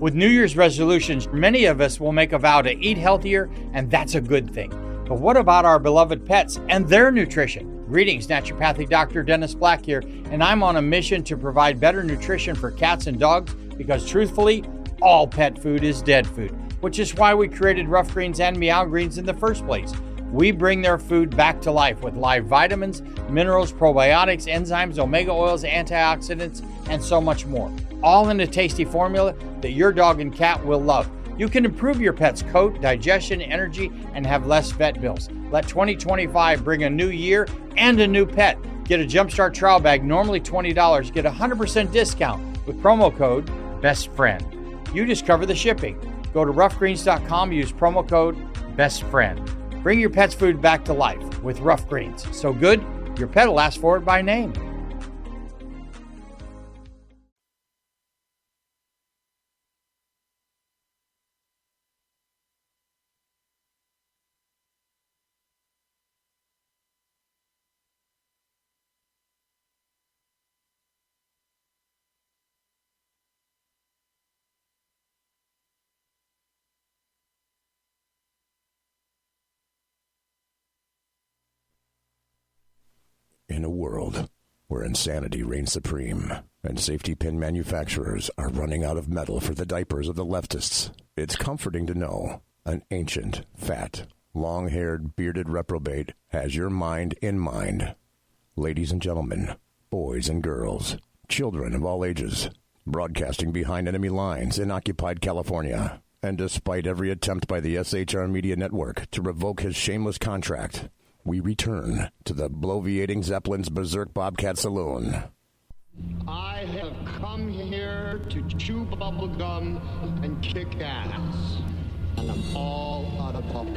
With New Year's resolutions, many of us will make a vow to eat healthier, and that's a good thing. But what about our beloved pets and their nutrition? Greetings, Naturopathic Dr. Dennis Black here, and I'm on a mission to provide better nutrition for cats and dogs because truthfully, all pet food is dead food, which is why we created Rough Greens and Meow Greens in the first place. We bring their food back to life with live vitamins, minerals, probiotics, enzymes, omega oils, antioxidants, and so much more. All in a tasty formula that your dog and cat will love. You can improve your pet's coat, digestion, energy, and have less vet bills. Let 2025 bring a new year and a new pet. Get a Jumpstart trial bag, normally $20. Get a 100% discount with promo code BESTFRIEND. You just cover the shipping. Go to roughgreens.com, use promo code BESTFRIEND. Bring your pet's food back to life with Rough Greens. So good, your pet will ask for it by name. In a world where insanity reigns supreme and safety pin manufacturers are running out of metal for the diapers of the leftists, it's comforting to know an ancient, fat, long-haired, bearded reprobate has your mind in mind. Ladies and gentlemen, boys and girls, children of all ages, broadcasting behind enemy lines in occupied California, and despite every attempt by the SHR Media Network to revoke his shameless contract, we return to the bloviating Zeppelin's Berserk Bobcat Saloon. I have come here to chew bubble gum and kick ass, and I'm all out of bubble.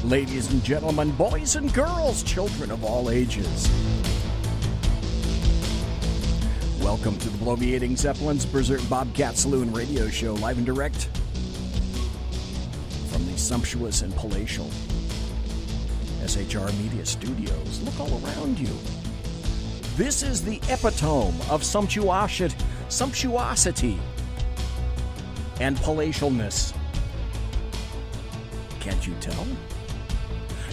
Ladies and gentlemen, boys and girls, children of all ages. Welcome to the bloviating Zeppelin's Berserk Bobcat Saloon radio show, live and direct from the sumptuous and palatial SHR Media studios. Look all around you. This is the epitome of sumptuosity and palatialness. Can't you tell?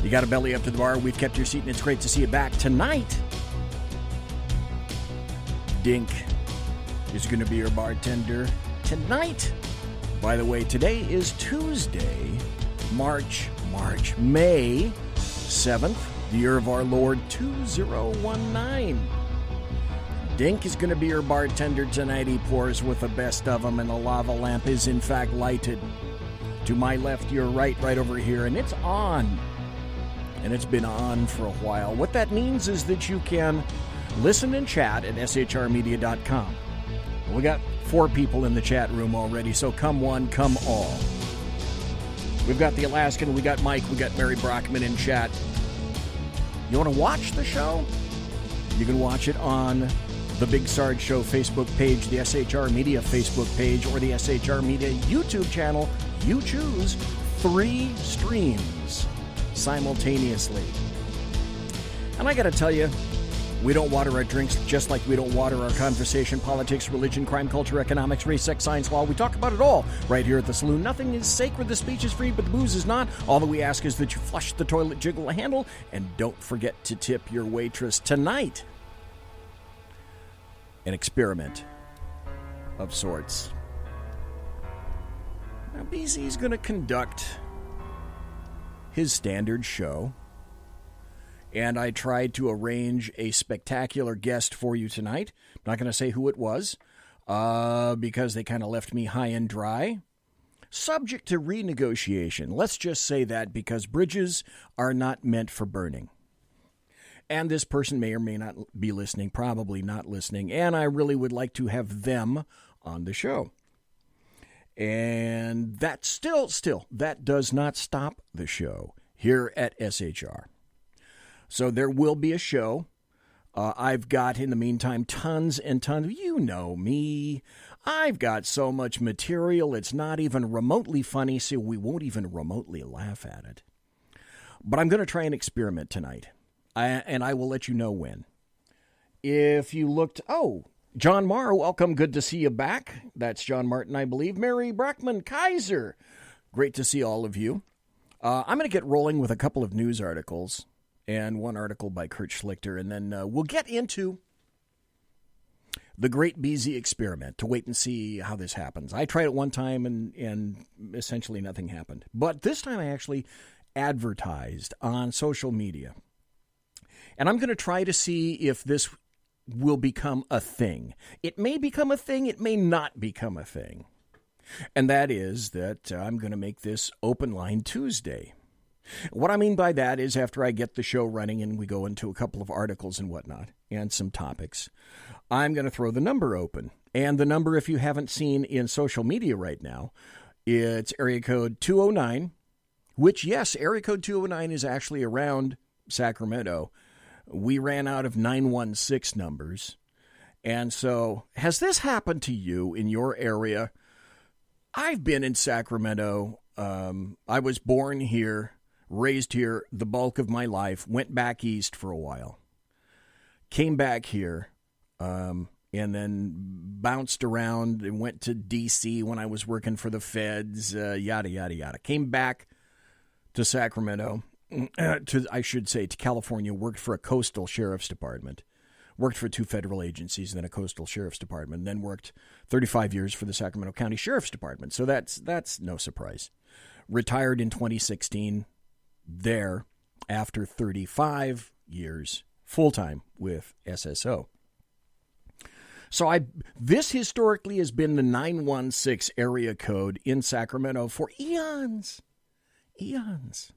You got a belly up to the bar. We've kept your seat, and it's great to see you back tonight. Dink is going to be your bartender tonight. By the way, today is Tuesday, May 7th, the year of our Lord 2019. Dink is going to be your bartender tonight. He pours with the best of them, and the lava lamp is in fact lighted. To my left, your right over here, and it's on. And it's been on for a while. What that means is that you can listen and chat at shrmedia.com. We got 4 people in the chat room already, so come one, come all. We've got the Alaskan, we got Mike, we got Mary Brockman in chat. You want to watch the show? You can watch it on the Big Sarge Show Facebook page, the SHR Media Facebook page, or the SHR Media YouTube channel. You choose 3 streams simultaneously. And I gotta tell you, we don't water our drinks just like we don't water our conversation, politics, religion, crime, culture, economics, race, sex, science, law. We talk about it all right here at the saloon. Nothing is sacred. The speech is free, but the booze is not. All that we ask is that you flush the toilet, jiggle the handle, and don't forget to tip your waitress. Tonight, an experiment of sorts. Now, BZ is going to conduct his standard show, and I tried to arrange a spectacular guest for you tonight. I'm not going to say who it was, because they kind of left me high and dry. Subject to renegotiation. Let's just say that, because bridges are not meant for burning. And this person may or may not be listening, probably not listening, and I really would like to have them on the show. And that still, that does not stop the show here at SHR. So there will be a show. I've got, in the meantime, tons and tons. You know me. I've got so much material, it's not even remotely funny, so we won't even remotely laugh at it. But I'm going to try an experiment tonight, and I will let you know when. If you looked, John Marr, welcome, good to see you back. That's John Martin, I believe. Mary Brackman Kaiser, great to see all of you. I'm going to get rolling with a couple of news articles, and one article by Kurt Schlichter, and then we'll get into the Great BZ experiment to wait and see how this happens. I tried it one time, and essentially nothing happened. But this time I actually advertised on social media. And I'm going to try to see if this will become a thing. It may become a thing. It may not become a thing. And that is that I'm going to make this Open Line Tuesday. What I mean by that is after I get the show running and we go into a couple of articles and whatnot and some topics, I'm going to throw the number open. And the number, if you haven't seen in social media right now, it's area code 209, which, yes, area code 209 is actually around Sacramento. We ran out of 916 numbers. And so has this happened to you in your area? I've been in Sacramento. I was born here, raised here the bulk of my life, went back east for a while, came back here, and then bounced around and went to D.C. when I was working for the feds, yada, yada, yada. Came back to Sacramento, to California, worked for a coastal sheriff's department, worked for 2 federal agencies, then a coastal sheriff's department, then worked 35 years for the Sacramento County Sheriff's Department. So that's no surprise. Retired in 2016 there after 35 years full-time with SSO. So this historically has been the 916 area code in Sacramento for eons. Eons.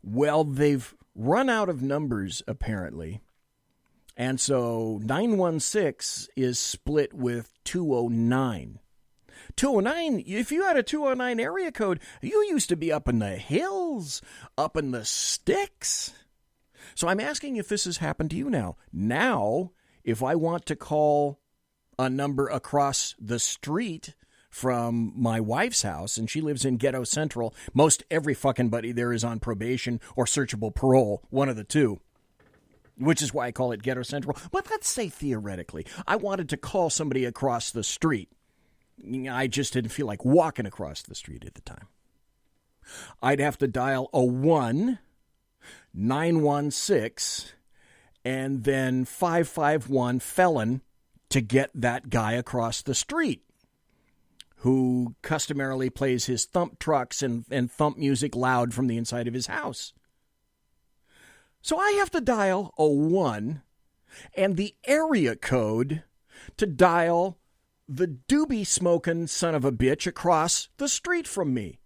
Well, they've run out of numbers, apparently. And so 916 is split with 209. 209, if you had a 209 area code, you used to be up in the hills, up in the sticks. So I'm asking if this has happened to you now. Now, if I want to call a number across the street from my wife's house, and she lives in Ghetto Central, most every fucking buddy there is on probation or searchable parole, one of the two, which is why I call it Ghetto Central. But let's say theoretically, I wanted to call somebody across the street. I just didn't feel like walking across the street at the time. I'd have to dial a 1-916 and then 551 felon to get that guy across the street, who customarily plays his thump trucks and thump music loud from the inside of his house. So I have to dial a 1 and the area code to dial the doobie-smoking son of a bitch across the street from me.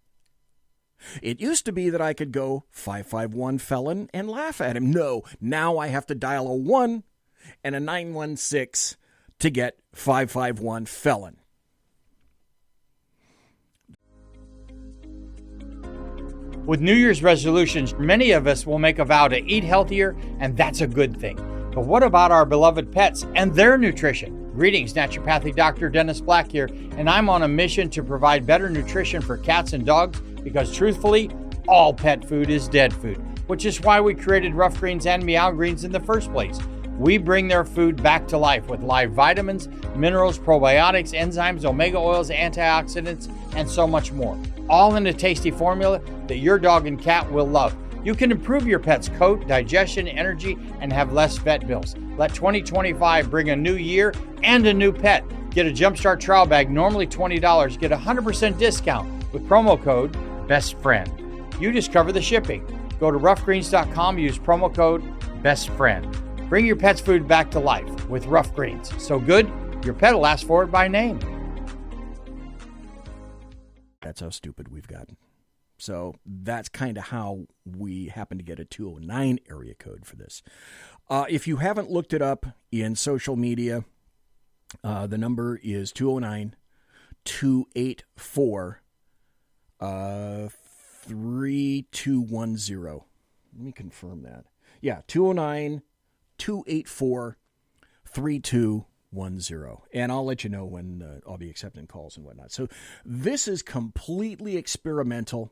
It used to be that I could go 551 felon and laugh at him. No, now I have to dial a 1 and a 916 to get 551 felon. With New Year's resolutions, many of us will make a vow to eat healthier, and that's a good thing. But what about our beloved pets and their nutrition? Greetings, naturopathic Dr. Dennis Black here, and I'm on a mission to provide better nutrition for cats and dogs because, truthfully, all pet food is dead food, which is why we created Rough Greens and Meow Greens in the first place. We bring their food back to life with live vitamins, minerals, probiotics, enzymes, omega oils, antioxidants, and so much more. All in a tasty formula that your dog and cat will love. You can improve your pet's coat, digestion, energy, and have less vet bills. Let 2025 bring a new year and a new pet. Get a Jumpstart trial bag, normally $20. Get a 100% discount with promo code BESTFRIEND. You just cover the shipping. Go to roughgreens.com, use promo code BESTFRIEND. Bring your pet's food back to life with Rough Greens. So good, your pet will ask for it by name. That's how stupid we've gotten. So that's kind of how we happen to get a 209 area code for this. If you haven't looked it up in social media, the number is 284 3210. Let me confirm that. Yeah, 209-284-3210. And I'll let you know when I'll be accepting calls and whatnot. So this is completely experimental.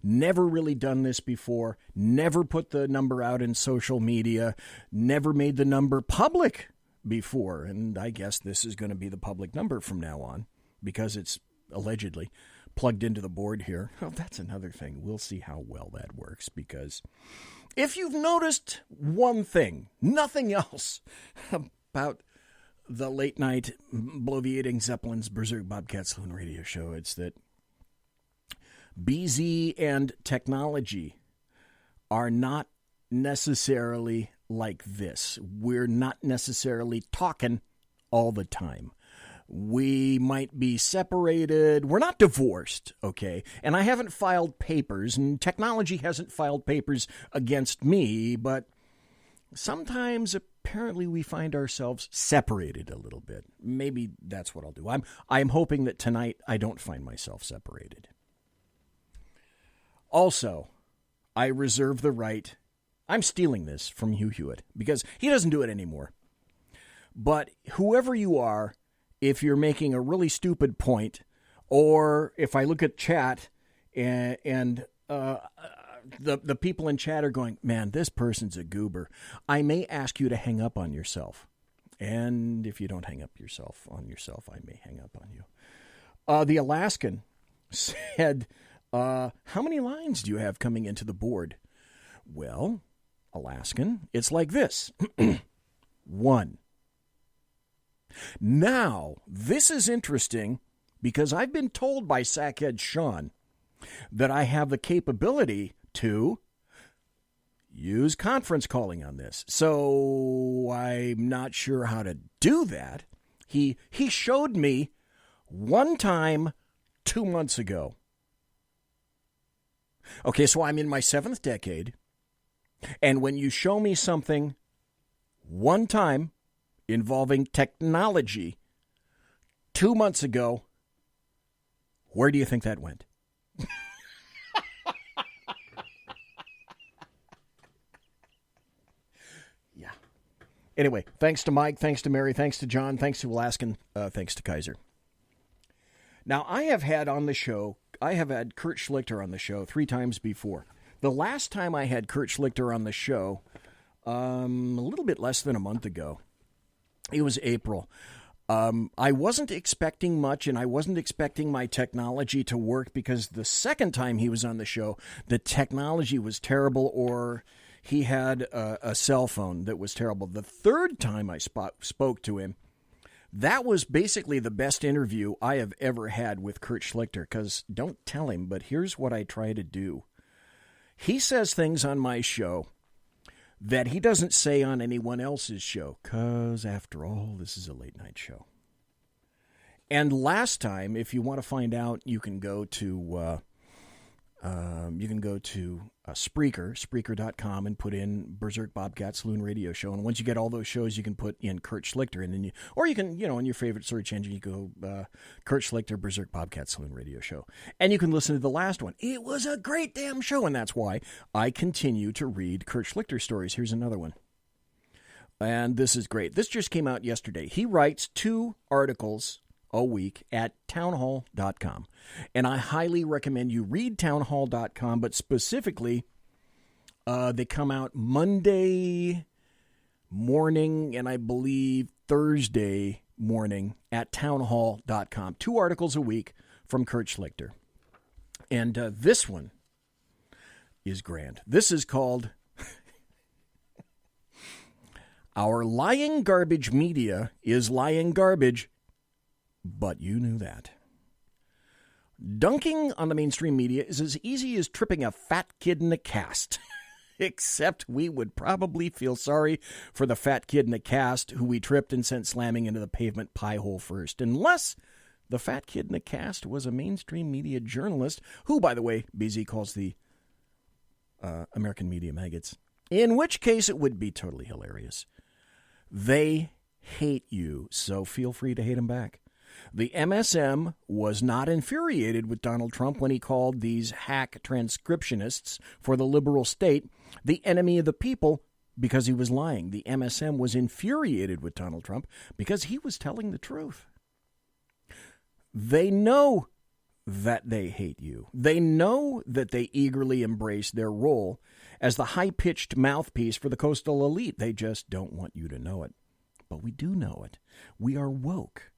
Never really done this before. Never put the number out in social media. Never made the number public before. And I guess this is going to be the public number from now on because it's allegedly plugged into the board here. Oh, that's another thing. We'll see how well that works, because if you've noticed one thing, nothing else about the late night bloviating Zeppelin's Berserk Bobcat Saloon radio show, it's that BZ and technology are not necessarily like this. We're not necessarily talking all the time. We might be separated. We're not divorced, okay? And I haven't filed papers, and technology hasn't filed papers against me, but sometimes apparently we find ourselves separated a little bit. Maybe that's what I'll do. I'm hoping that tonight I don't find myself separated. Also, I reserve the right. I'm stealing this from Hugh Hewitt because he doesn't do it anymore. But whoever you are, if you're making a really stupid point, or if I look at chat and the people in chat are going, man, this person's a goober, I may ask you to hang up on yourself. And if you don't hang up on yourself, I may hang up on you. The Alaskan said, how many lines do you have coming into the board? Well, Alaskan, it's like this. 1. Now, this is interesting because I've been told by Sackhead Sean that I have the capability to use conference calling on this. So I'm not sure how to do that. He showed me one time 2 months ago. Okay, so I'm in my 7th decade, and when you show me something one time involving technology 2 months ago, where do you think that went? Yeah. Anyway, thanks to Mike, thanks to Mary, thanks to John, thanks to Alaskan, thanks to Kaiser. Now, I have had Kurt Schlichter on the show 3 times before. The last time I had Kurt Schlichter on the show, a little bit less than a month ago, it was April. I wasn't expecting much, and I wasn't expecting my technology to work because the second time he was on the show, the technology was terrible, or he had a cell phone that was terrible. The third time I spoke to him, that was basically the best interview I have ever had with Kurt Schlichter, because don't tell him, but here's what I try to do. He says things on my show that he doesn't say on anyone else's show, because after all, this is a late night show. And last time, if you want to find out, you can go to Spreaker, Spreaker.com, and put in Berserk Bobcat Saloon Radio Show. And once you get all those shows, you can put in Kurt Schlichter, and then or you can, in your favorite search engine, you go Kurt Schlichter, Berserk Bobcat Saloon Radio Show, and you can listen to the last one. It was a great damn show, and that's why I continue to read Kurt Schlichter stories. Here's another one, and this is great. This just came out yesterday. He writes 2 articles a week at townhall.com. And I highly recommend you read townhall.com, but specifically, they come out Monday morning and I believe Thursday morning at townhall.com. 2 articles a week from Kurt Schlichter. And this one is grand. This is called Our Lying Garbage Media is Lying Garbage, but you knew that. Dunking on the mainstream media is as easy as tripping a fat kid in a cast. Except we would probably feel sorry for the fat kid in a cast who we tripped and sent slamming into the pavement pie hole first. Unless the fat kid in the cast was a mainstream media journalist, who, by the way, BZ calls the American media maggots. In which case it would be totally hilarious. They hate you, so feel free to hate them back. The MSM was not infuriated with Donald Trump when he called these hack transcriptionists for the liberal state the enemy of the people because he was lying. The MSM was infuriated with Donald Trump because he was telling the truth. They know that they hate you. They know that they eagerly embrace their role as the high-pitched mouthpiece for the coastal elite. They just don't want you to know it. But we do know it. We are woke.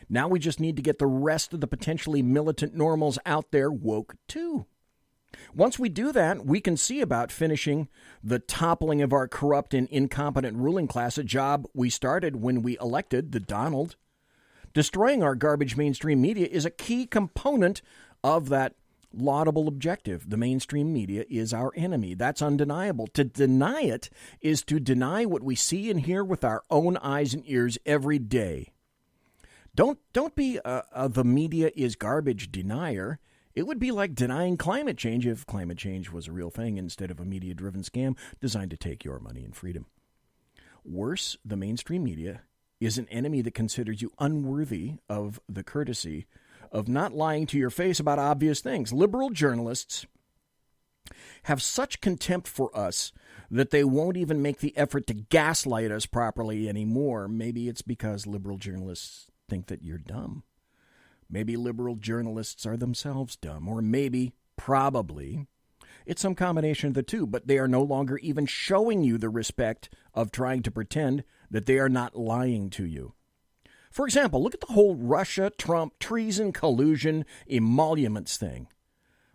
Now we just need to get the rest of the potentially militant normals out there woke too. Once we do that, we can see about finishing the toppling of our corrupt and incompetent ruling class, a job we started when we elected the Donald. Destroying our garbage mainstream media is a key component of that laudable objective. The mainstream media is our enemy. That's undeniable. To deny it is to deny what we see and hear with our own eyes and ears every day. Don't be the media is garbage denier. It would be like denying climate change if climate change was a real thing instead of a media-driven scam designed to take your money and freedom. Worse, the mainstream media is an enemy that considers you unworthy of the courtesy of not lying to your face about obvious things. Liberal journalists have such contempt for us that they won't even make the effort to gaslight us properly anymore. Maybe it's because liberal journalists think that you're dumb. Maybe liberal journalists are themselves dumb, or maybe, probably, it's some combination of the two, but they are no longer even showing you the respect of trying to pretend that they are not lying to you. For example, look at the whole Russia, Trump, treason, collusion, emoluments thing.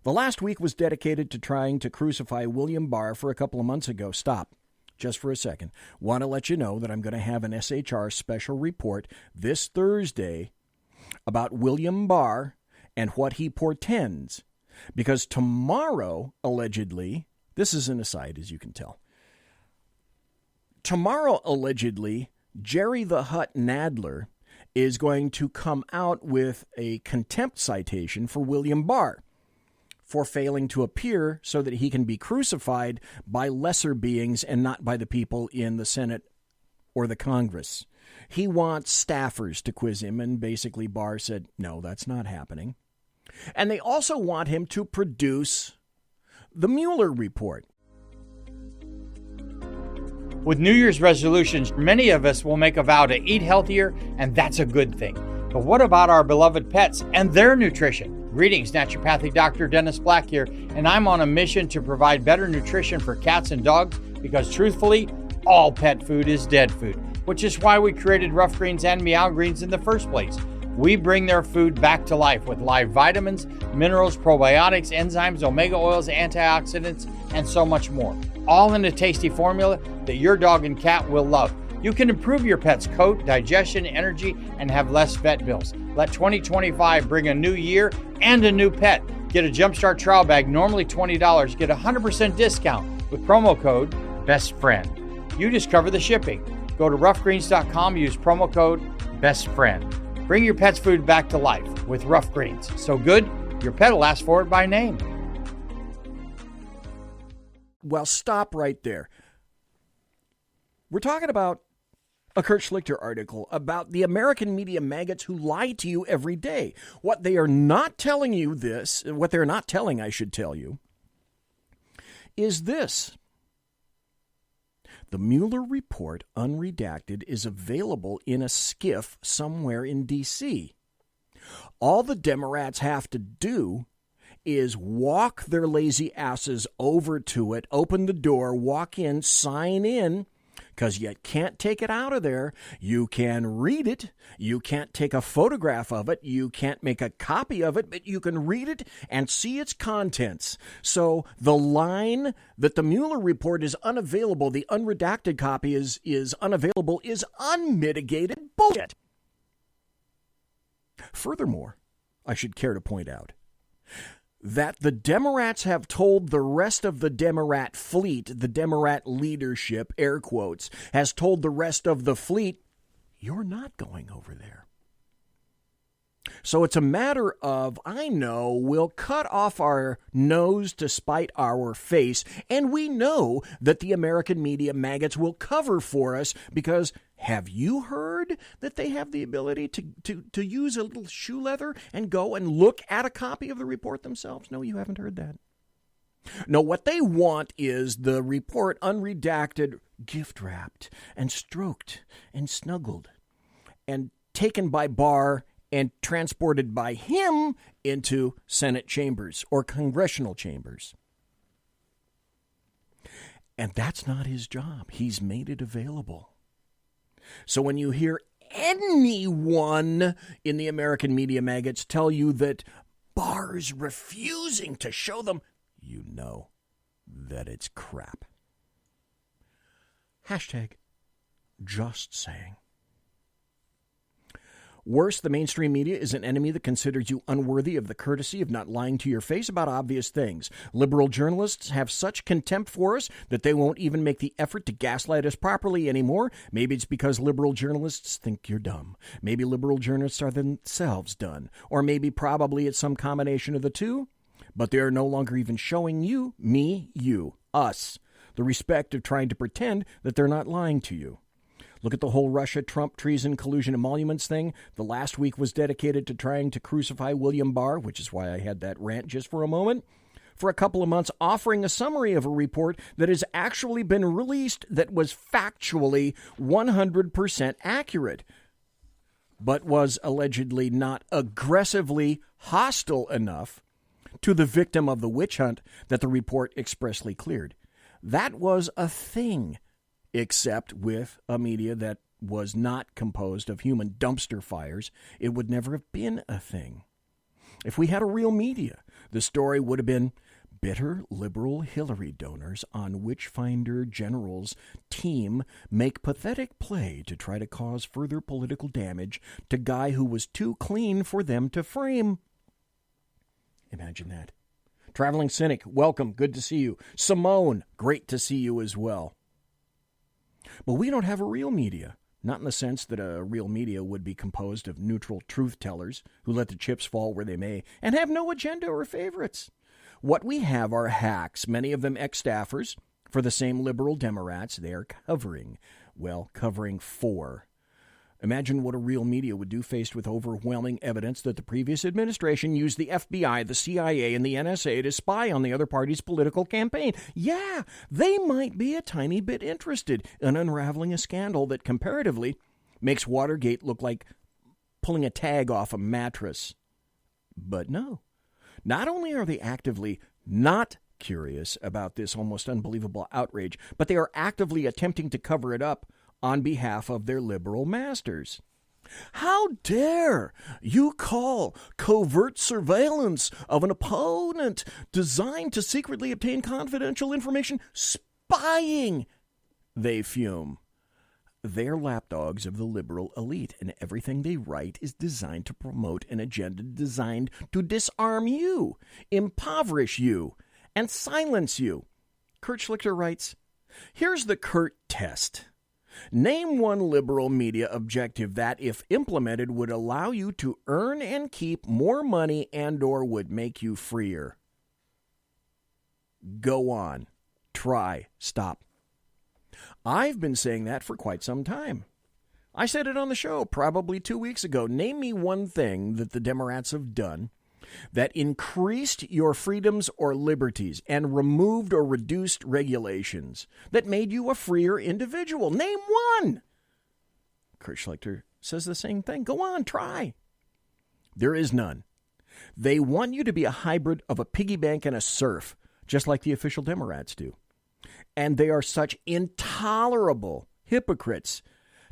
The last week was dedicated to trying to crucify William Barr for a couple of months ago. Stop. Just for a second. Want to let you know that I'm going to have an SHR special report this Thursday about William Barr and what he portends. Because tomorrow, allegedly, this is an aside, as you can tell. Tomorrow, allegedly, Jerry the Hutt Nadler is going to come out with a contempt citation for William Barr for failing to appear so that he can be crucified by lesser beings and not by the people in the Senate or the Congress. He wants staffers to quiz him, and basically Barr said, no, that's not happening. And they also want him to produce the Mueller report. With New Year's resolutions, many of us will make a vow to eat healthier, and that's a good thing. But what about our beloved pets and their nutrition? Greetings, Naturopathic Dr. Dennis Black here, and I'm on a mission to provide better nutrition for cats and dogs because, truthfully, all pet food is dead food, which is why we created Rough Greens and Meow Greens in the first place. We bring their food back to life with live vitamins, minerals, probiotics, enzymes, omega oils, antioxidants, and so much more. All in a tasty formula that your dog and cat will love. You can improve your pet's coat, digestion, energy, and have less vet bills. Let 2025 bring a new year and a new pet. Get a Jumpstart trial bag, normally $20. Get a 100% discount with promo code BESTFRIEND. You just cover the shipping. Go to roughgreens.com, use promo code BESTFRIEND. Bring your pet's food back to life with Rough Greens. So good, your pet will ask for it by name. Well, stop right there. We're talking about a Kurt Schlichter article about the American media maggots who lie to you every day. What they are not telling you what they're not telling, I should tell you, is this. The Mueller report, unredacted, is available in a SCIF somewhere in D.C. All the Democrats have to do is walk their lazy asses over to it, open the door, walk in, sign in, because you can't take it out of there. You can read it. You can't take a photograph of it. You can't make a copy of it, but you can read it and see its contents. So the line that the Mueller report is unavailable, the unredacted copy is unavailable, is unmitigated bullshit. Furthermore, I should care to point out that the Democrats have told the rest of the Democrat fleet, the Democrat leadership, air quotes, has told the rest of the fleet, you're not going over there. So it's a matter of, I know, we'll cut off our nose to spite our face, and we know that the American media maggots will cover for us because have you heard that they have the ability to use a little shoe leather and go and look at a copy of the report themselves? No, you haven't heard that. No, what they want is the report unredacted, gift-wrapped, and stroked, and snuggled, and taken by Barr and transported by him into Senate chambers or congressional chambers. And that's not his job. He's made it available. So when you hear anyone in the American media maggots tell you that Barr's refusing to show them, you know that it's crap. Hashtag just saying. Worse, the mainstream media is an enemy that considers you unworthy of the courtesy of not lying to your face about obvious things. Liberal journalists have such contempt for us that they won't even make the effort to gaslight us properly anymore. Maybe it's because liberal journalists think you're dumb. Maybe liberal journalists are themselves done. Or maybe probably it's some combination of the two. But they are no longer even showing you, me, you, us, the respect of trying to pretend that they're not lying to you. Look at the whole Russia, Trump, treason, collusion, emoluments thing. The last week was dedicated to trying to crucify William Barr, which is why I had that rant just for a moment, for a couple of months, offering a summary of a report that has actually been released that was factually 100% accurate, but was allegedly not aggressively hostile enough to the victim of the witch hunt that the report expressly cleared. That was a thing, except with a media that was not composed of human dumpster fires. It would never have been a thing. If we had a real media, the story would have been bitter liberal Hillary donors on Witchfinder General's team make pathetic play to try to cause further political damage to guy who was too clean for them to frame. Imagine that. Traveling Cynic, welcome. Good to see you. Simone, great to see you as well. But we don't have a real media. Not in the sense that a real media would be composed of neutral truth tellers who let the chips fall where they may and have no agenda or favorites. What we have are hacks, many of them ex-staffers for the same liberal Democrats they are covering. Well, covering for. Imagine what a real media would do faced with overwhelming evidence that the previous administration used the FBI, the CIA, and the NSA to spy on the other party's political campaign. Yeah, they might be a tiny bit interested in unraveling a scandal that comparatively makes Watergate look like pulling a tag off a mattress. But no, not only are they actively not curious about this almost unbelievable outrage, but they are actively attempting to cover it up on behalf of their liberal masters. How dare you call covert surveillance of an opponent designed to secretly obtain confidential information spying? They fume. They're lapdogs of the liberal elite, and everything they write is designed to promote an agenda designed to disarm you, impoverish you, and silence you. Kurt Schlichter writes, here's the Kurt test. Name one liberal media objective that, if implemented, would allow you to earn and keep more money and/or would make you freer. Go on. Try. Stop. I've been saying that for quite some time. I said it on the show probably 2 weeks ago. Name me one thing that the Democrats have done that increased your freedoms or liberties and removed or reduced regulations that made you a freer individual. Name one. Kurt Schlichter says the same thing. Go on, try. There is none. They want you to be a hybrid of a piggy bank and a serf, just like the official Democrats do. And they are such intolerable hypocrites.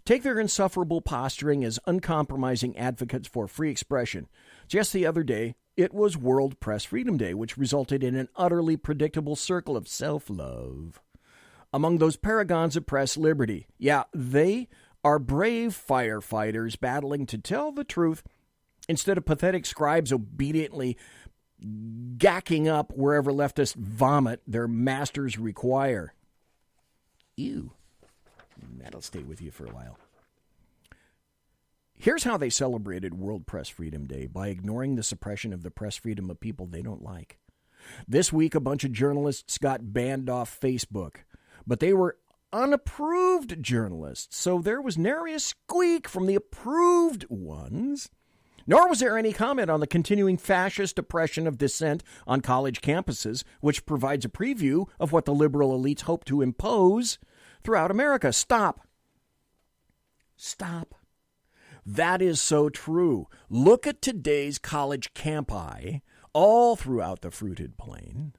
Take their insufferable posturing as uncompromising advocates for free expression. Just the other day, it was World Press Freedom Day, which resulted in an utterly predictable circle of self-love among those paragons of press liberty. Yeah, they are brave firefighters battling to tell the truth instead of pathetic scribes obediently gacking up wherever leftists vomit their masters require. Ew. That'll stay with you for a while. Here's how they celebrated World Press Freedom Day, by ignoring the suppression of the press freedom of people they don't like. This week, a bunch of journalists got banned off Facebook, but they were unapproved journalists, so there was nary a squeak from the approved ones. Nor was there any comment on the continuing fascist oppression of dissent on college campuses, which provides a preview of what the liberal elites hope to impose throughout America. Stop. That is so true. Look at today's college campi all throughout the fruited plain.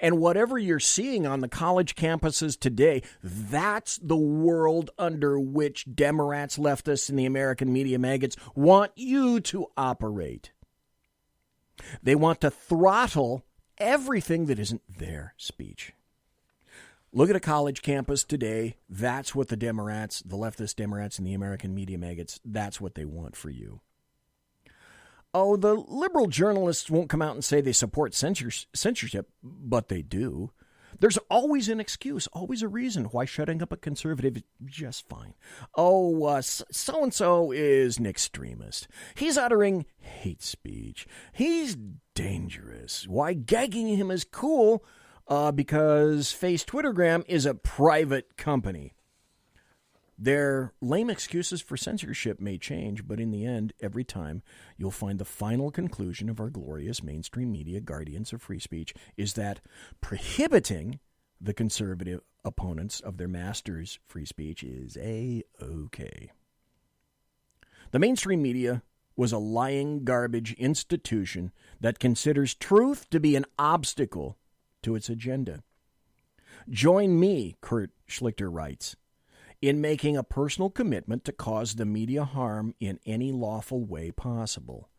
And whatever you're seeing on the college campuses today, that's the world under which Democrats, leftists, and the American media maggots want you to operate. They want to throttle everything that isn't their speech. Look at a college campus today. That's what the Democrats, the leftist Democrats, and the American media maggots, that's what they want for you. Oh, the liberal journalists won't come out and say they support censorship, but they do. There's always an excuse, always a reason why shutting up a conservative is just fine. Oh, so-and-so is an extremist. He's uttering hate speech. He's dangerous. Why, gagging him is cool because Face Twittergram is a private company. Their lame excuses for censorship may change, but in the end, every time, you'll find the final conclusion of our glorious mainstream media guardians of free speech is that prohibiting the conservative opponents of their masters' free speech is A-OK. The mainstream media was a lying garbage institution that considers truth to be an obstacle to its agenda. Join me, Kurt Schlichter writes, in making a personal commitment to cause the media harm in any lawful way possible.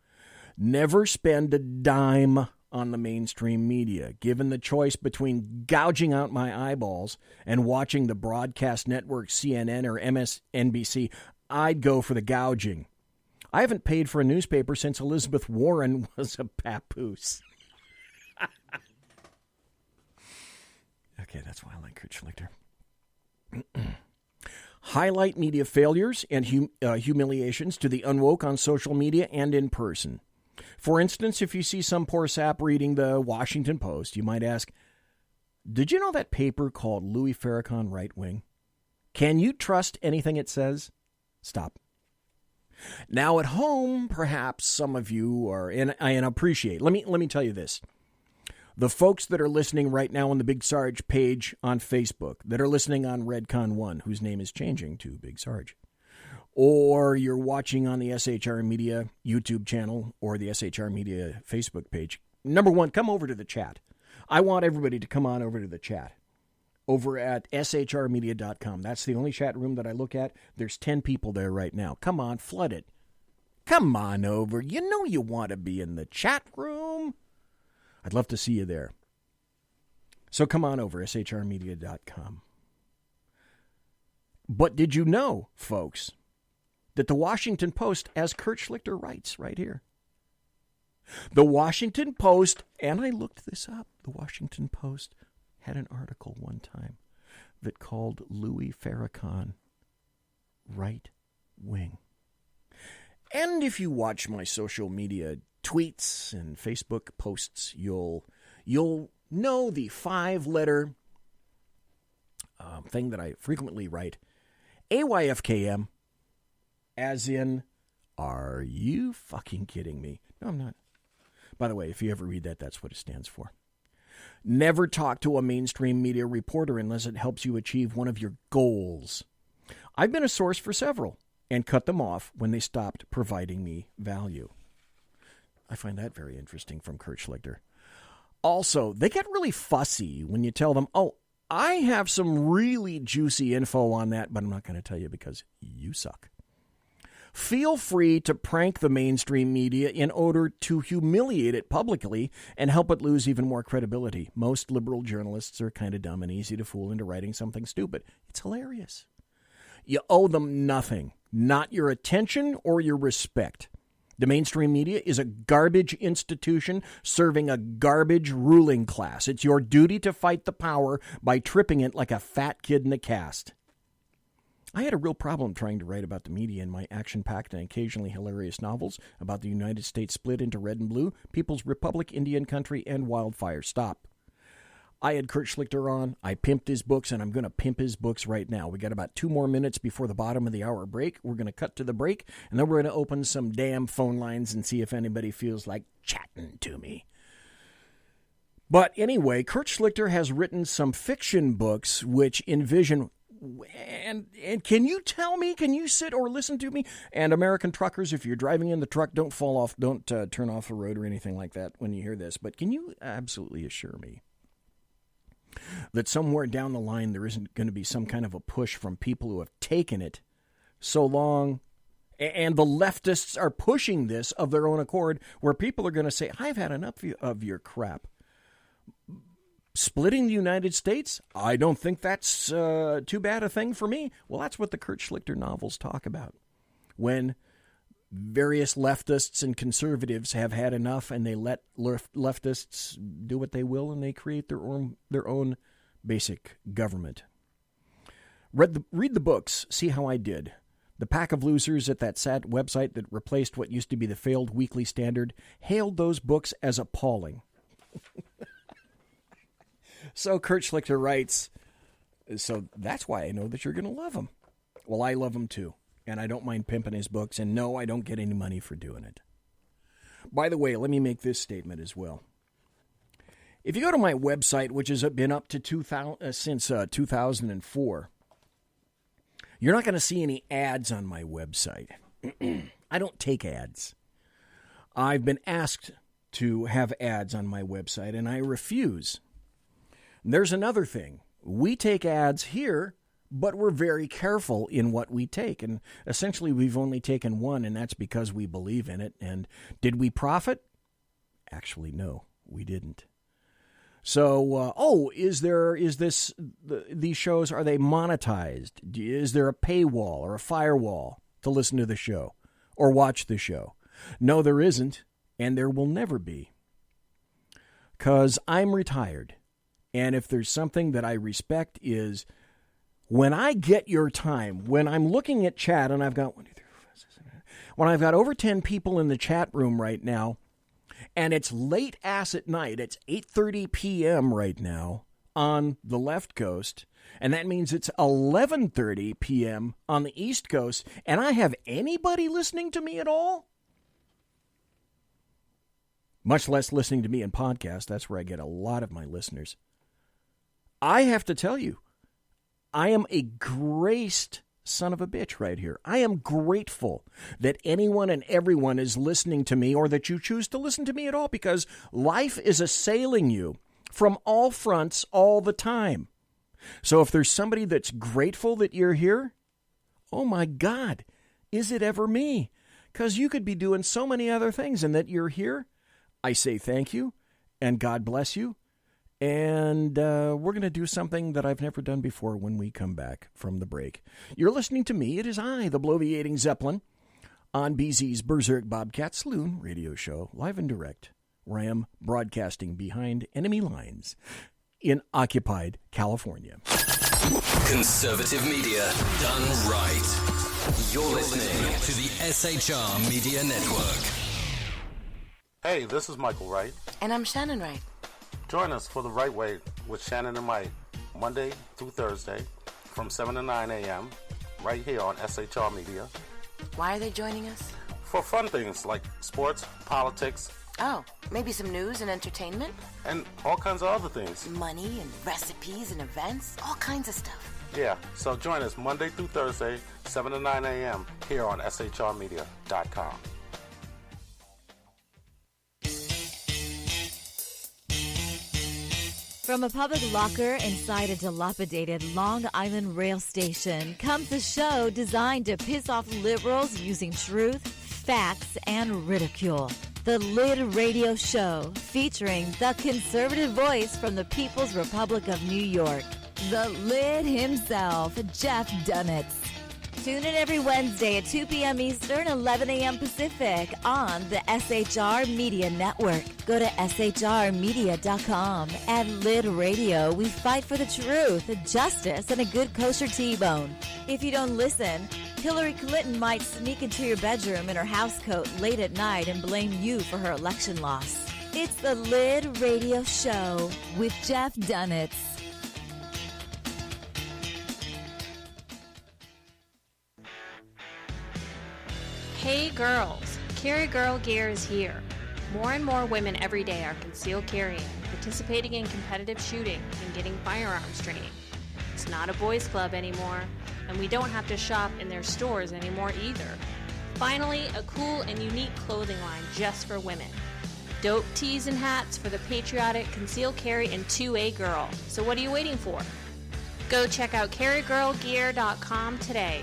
Never spend a dime on the mainstream media. Given the choice between gouging out my eyeballs and watching the broadcast network CNN or MSNBC, I'd go for the gouging. I haven't paid for a newspaper since Elizabeth Warren was a papoose. Okay, that's why I like Kurt Schlichter. Highlight media failures and humiliations to the unwoke on social media and in person. For instance, if you see some poor sap reading the Washington Post, you might ask, did you know that paper called Louis Farrakhan Right Wing? Can you trust anything it says? Stop. Now at home, perhaps some of you are, and I appreciate, let me tell you this. The folks that are listening right now on the Big Sarge page on Facebook, that are listening on Redcon 1, whose name is changing to Big Sarge, or you're watching on the SHR Media YouTube channel or the SHR Media Facebook page, number one, come over to the chat. I want everybody to come on over to the chat over at shrmedia.com. That's the only chat room that I look at. There's 10 people there right now. Come on, flood it. Come on over. You know you want to be in the chat room. I'd love to see you there. So come on over, shrmedia.com. But did you know, folks, that the Washington Post, as Kurt Schlichter writes right here, the Washington Post, and I looked this up, the Washington Post had an article one time that called Louis Farrakhan right wing. And if you watch my social media tweets and Facebook posts, you'll know the 5-letter thing that I frequently write, AYFKM, as in, are you fucking kidding me? No, I'm not. By the way, if you ever read that, that's what it stands for. Never talk to a mainstream media reporter unless it helps you achieve one of your goals. I've been a source for several and cut them off when they stopped providing me value. I find that very interesting from Kurt Schlichter. Also, they get really fussy when you tell them, oh, I have some really juicy info on that, but I'm not going to tell you because you suck. Feel free to prank the mainstream media in order to humiliate it publicly and help it lose even more credibility. Most liberal journalists are kind of dumb and easy to fool into writing something stupid. It's hilarious. You owe them nothing, not your attention or your respect. The mainstream media is a garbage institution serving a garbage ruling class. It's your duty to fight the power by tripping it like a fat kid in a cast. I had a real problem trying to write about the media in my action-packed and occasionally hilarious novels about the United States split into red and blue, People's Republic, Indian Country, and Wildfire. Stop. I had Kurt Schlichter on. I pimped his books, and I'm going to pimp his books right now. We got about 2 more minutes before the bottom of the hour break. We're going to cut to the break, and then we're going to open some damn phone lines and see if anybody feels like chatting to me. But anyway, Kurt Schlichter has written some fiction books which envision... And can you tell me, can you sit or listen to me? And American truckers, if you're driving in the truck, don't fall off, don't turn off the road or anything like that when you hear this. But can you absolutely assure me that somewhere down the line there isn't going to be some kind of a push from people who have taken it so long, and the leftists are pushing this of their own accord, where people are going to say, I've had enough of your crap. Splitting the United States? I don't think that's too bad a thing for me. Well, that's what the Kurt Schlichter novels talk about. When various leftists and conservatives have had enough and they let leftists do what they will and they create their own basic government. Read the books. See how I did. The pack of losers at that sad website that replaced what used to be the failed Weekly Standard hailed those books as appalling. So Kurt Schlichter writes, so that's why I know that you're going to love him. Well, I love him too, and I don't mind pimping his books, and no, I don't get any money for doing it. By the way, let me make this statement as well. If you go to my website, which has been up to since 2004, you're not going to see any ads on my website. I don't take ads. I've been asked to have ads on my website, and I refuse. There's another thing. We take ads here, but we're very careful in what we take. And essentially, we've only taken one, and that's because we believe in it. And did we profit? Actually, no, we didn't. So, these shows, are they monetized? Is there a paywall or a firewall to listen to the show or watch the show? No, there isn't, and there will never be. Because I'm retired. And if there's something that I respect is when I get your time, when I'm looking at chat and I've got when I've got over 10 people in the chat room right now, and it's late ass at night, it's 8:30 p.m. right now on the left coast, and that means it's 11:30 p.m. on the east coast, and I have anybody listening to me at all? Much less listening to me in podcasts. That's where I get a lot of my listeners. I have to tell you, I am a graced son of a bitch right here. I am grateful that anyone and everyone is listening to me, or that you choose to listen to me at all, because life is assailing you from all fronts all the time. So if there's somebody that's grateful that you're here, oh my God, is it ever me? Because you could be doing so many other things, and that you're here, I say thank you, and God bless you. And we're going to do something that I've never done before when we come back from the break. You're listening to me. It is I, the Bloviating Zeppelin, on BZ's Berserk Bobcat Saloon radio show, live and direct, where I am broadcasting behind enemy lines in occupied California. Conservative media done right. You're listening to the SHR Media Network. Hey, this is Michael Wright. And I'm Shannon Wright. Join us for The Right Way with Shannon and Mike, Monday through Thursday from 7 to 9 a.m. right here on SHR Media. Why are they joining us? For fun things like sports, politics. Oh, maybe some news and entertainment? And all kinds of other things. Money and recipes and events, all kinds of stuff. Yeah, so join us Monday through Thursday, 7 to 9 a.m. here on SHRmedia.com. From a public locker inside a dilapidated Long Island rail station comes a show designed to piss off liberals using truth, facts, and ridicule. The Lid Radio Show, featuring the conservative voice from the People's Republic of New York, the Lid himself, Jeff Dunitz. Tune in every Wednesday at 2 p.m. Eastern, 11 a.m. Pacific on the SHR Media Network. Go to shrmedia.com. At Lid Radio, we fight for the truth, justice, and a good kosher T-bone. If you don't listen, Hillary Clinton might sneak into your bedroom in her housecoat late at night and blame you for her election loss. It's the Lid Radio Show with Jeff Dunitz. Hey girls, Carry Girl Gear is here. More and more women every day are concealed carrying, participating in competitive shooting, and getting firearms training. It's not a boys' club anymore, and we don't have to shop in their stores anymore either. Finally, a cool and unique clothing line just for women. Dope tees and hats for the patriotic concealed carry and 2A girl. So what are you waiting for? Go check out carrygirlgear.com today.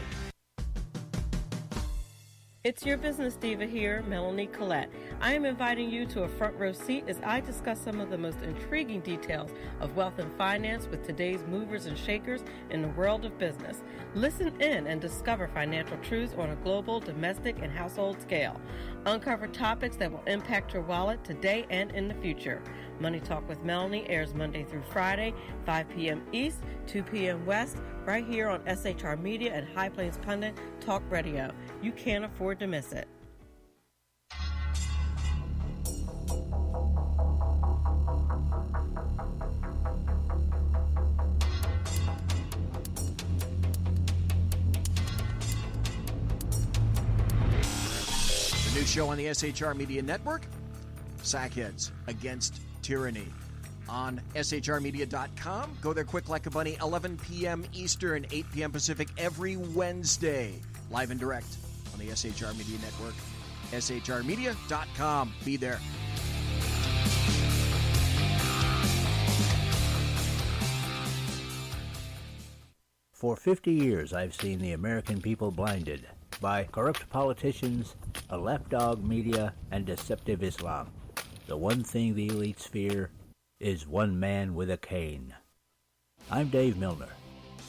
It's your business diva here, Melanie Collette. I am inviting you to a front row seat as I discuss some of the most intriguing details of wealth and finance with today's movers and shakers in the world of business. Listen in and discover financial truths on a global, domestic, and household scale. Uncover topics that will impact your wallet today and in the future. Money Talk with Melanie airs Monday through Friday, 5 p.m. East, 2 p.m. West, right here on SHR Media and High Plains Pundit Talk Radio. You can't afford to miss it. The new show on the SHR Media Network, Sackheads Against Tyranny. On shrmedia.com. Go there quick like a bunny, 11 p.m. Eastern, 8 p.m. Pacific every Wednesday. Live and direct on the SHR Media Network. shrmedia.com. Be there. For 50 years, I've seen the American people blinded by corrupt politicians, a lapdog media, and deceptive Islam. The one thing the elites fear is one man with a cane. I'm Dave Milner.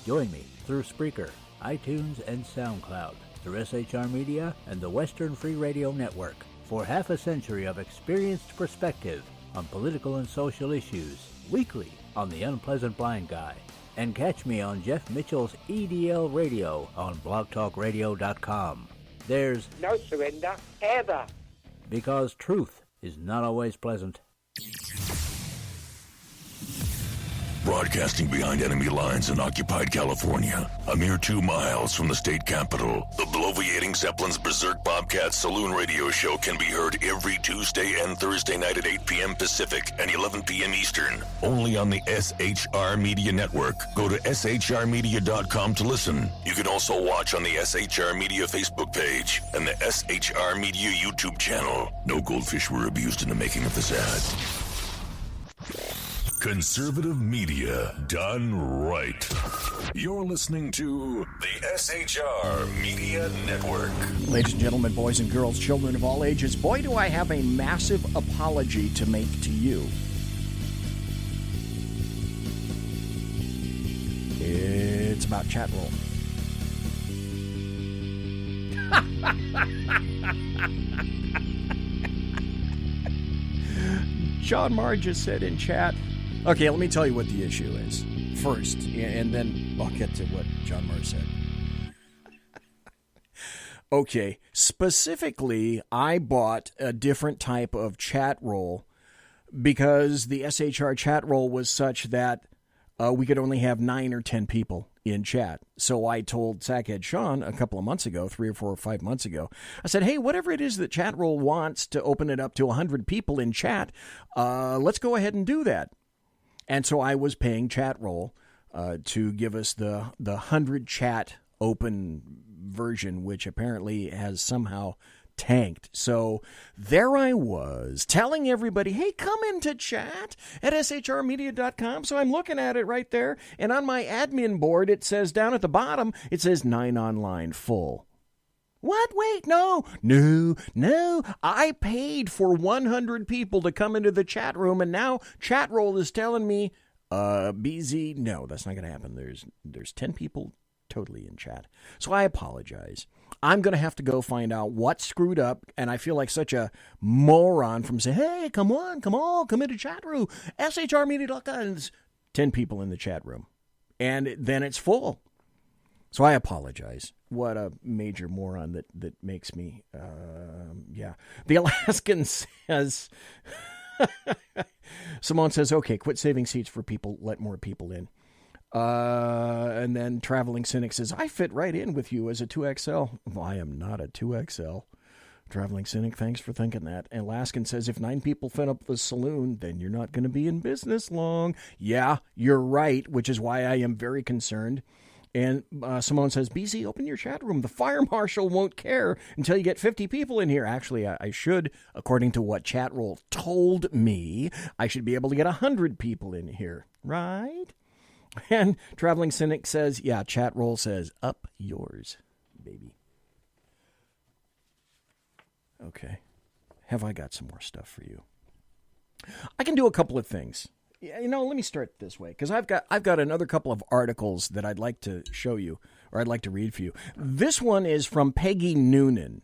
Join me through Spreaker, iTunes, and SoundCloud, through SHR Media and the Western Free Radio Network, for half a century of experienced perspective on political and social issues, weekly on The Unpleasant Blind Guy. And catch me on Jeff Mitchell's EDL Radio on blogtalkradio.com. There's no surrender, ever. Because truth is not always pleasant. Broadcasting behind enemy lines in occupied California, a mere 2 miles from the state capital, the bloviating Zeppelin's Berserk Bobcat Saloon radio show can be heard every Tuesday and Thursday night at 8 p.m. Pacific and 11 p.m. Eastern, only on the SHR Media Network. Go to shrmedia.com to listen. You can also watch on the SHR Media Facebook page and the SHR Media YouTube channel. No goldfish were abused in the making of this ad. Conservative media done right. You're listening to the SHR Media Network. Ladies and gentlemen, boys and girls, children of all ages, boy, do I have a massive apology to make to you. It's about chat roll. John Marr just said in chat. Okay, let me tell you what the issue is first, and then I'll get to what John Marr said. Okay, specifically, I bought a different type of chat roll because the SHR chat roll was such that we could only have 9 or 10 people in chat. So I told Sackhead Sean a couple of months ago, 3 or 4 or 5 months ago, I said, hey, whatever it is that chat roll wants to open it up to 100 people in chat, let's go ahead and do that. And so I was paying chat roll to give us the 100 chat open version, which apparently has somehow tanked. So there I was telling everybody, hey, come into chat at shrmedia.com. So I'm looking at it right there. And on my admin board, it says down at the bottom, it says 9 online full. What? Wait, no. I paid for 100 people to come into the chat room, and now chat roll is telling me, BZ, no, that's not going to happen. There's 10 people totally in chat. So I apologize. I'm going to have to go find out what screwed up, and I feel like such a moron from saying, hey, come into chat room, SHRmedia.com. And there's 10 people in the chat room, and then it's full. So I apologize. What a major moron that makes me, yeah. The Alaskan says, Simone says, okay, quit saving seats for people, let more people in. And then Traveling Cynic says, I fit right in with you as a 2XL. Well, I am not a 2XL. Traveling Cynic, thanks for thinking that. And Alaskan says, if 9 people fill up the saloon, then you're not going to be in business long. Yeah, you're right, which is why I am very concerned. And Simone says, BZ, open your chat room. The fire marshal won't care until you get 50 people in here. Actually, I should, according to what chat roll told me, I should be able to get 100 people in here. Right? And Traveling Cynic says, yeah, chat roll says, up yours, baby. Okay. Have I got some more stuff for you? I can do a couple of things. You know, let me start this way, because I've got another couple of articles that I'd like to show you, or I'd like to read for you. This one is from Peggy Noonan,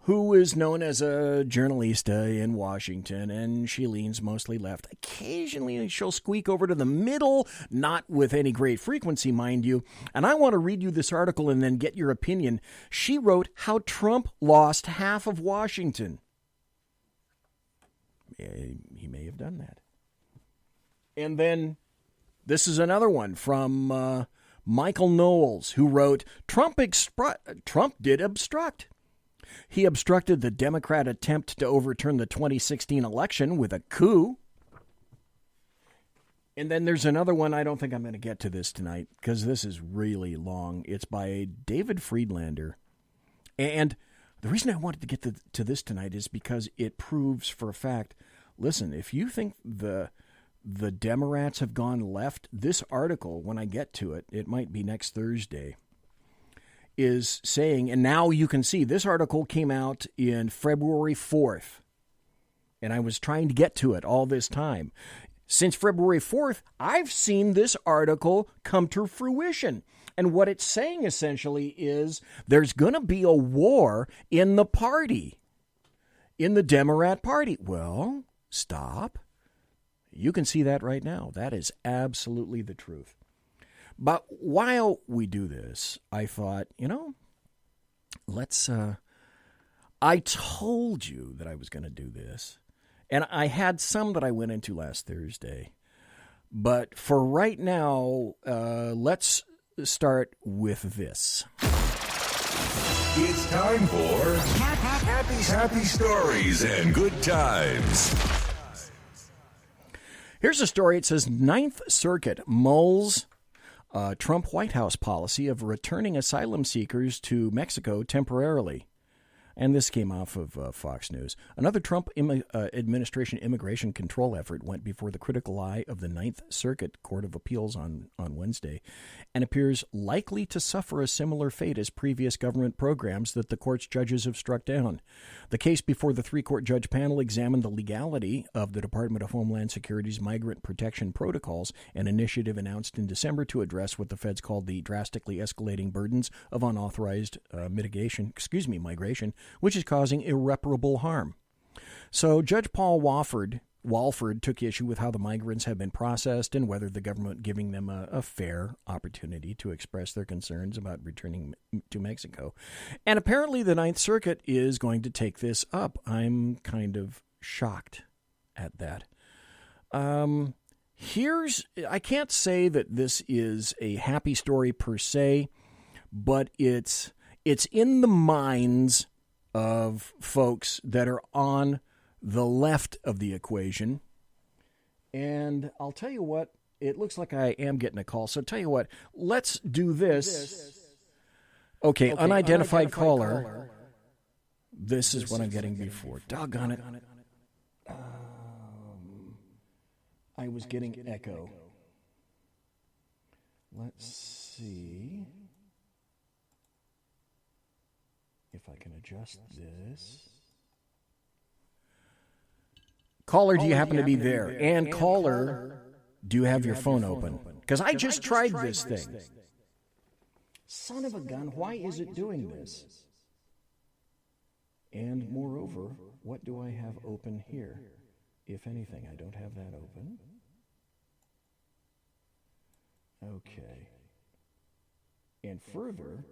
who is known as a journalista in Washington, and she leans mostly left. Occasionally, she'll squeak over to the middle, not with any great frequency, mind you. And I want to read you this article and then get your opinion. She wrote how Trump lost half of Washington. He may have done that. And then this is another one from Michael Knowles, who wrote, Trump did obstruct. He obstructed the Democrat attempt to overturn the 2016 election with a coup. And then there's another one. I don't think I'm going to get to this tonight because this is really long. It's by David Friedlander. And the reason I wanted to get to this tonight is because it proves for a fact, listen, if you think the Democrats have gone left, this article, when I get to it, it might be next Thursday, is saying, and now you can see, this article came out in February 4th, and I was trying to get to it all this time. Since February 4th, I've seen this article come to fruition. And what it's saying essentially is there's going to be a war in the party, in the Democrat Party. Well, stop. You can see that right now. That is absolutely the truth. But while we do this, I thought, let's, I told you that I was going to do this. And I had some that I went into last Thursday. But for right now, let's start with this. It's time for happy stories and good times. Here's a story. It says, Ninth Circuit mulls Trump White House policy of returning asylum seekers to Mexico temporarily. And this came off of Fox News. Another Trump administration immigration control effort went before the critical eye of the Ninth Circuit Court of Appeals on Wednesday and appears likely to suffer a similar fate as previous government programs that the court's judges have struck down. The case before the 3-court judge panel examined the legality of the Department of Homeland Security's migrant protection protocols, an initiative announced in December to address what the feds called the drastically escalating burdens of unauthorized migration, which is causing irreparable harm. So Judge Paul Walford took issue with how the migrants have been processed and whether the government giving them a fair opportunity to express their concerns about returning to Mexico. And apparently the Ninth Circuit is going to take this up. I'm kind of shocked at that. I can't say that this is a happy story per se, but it's in the minds of folks that are on the left of the equation. And I'll tell you what, it looks like I am getting a call. So tell you what, let's do this. Okay, unidentified caller. This is what I'm getting before. Doggone it. I was getting echo. Let's see if I can adjust this. Caller, do you happen to be there? And caller, do you have your phone open? Because I just tried this thing. Son of a gun, why is it doing this? And moreover, what do I have open here? If anything, I don't have that open. Okay. And further...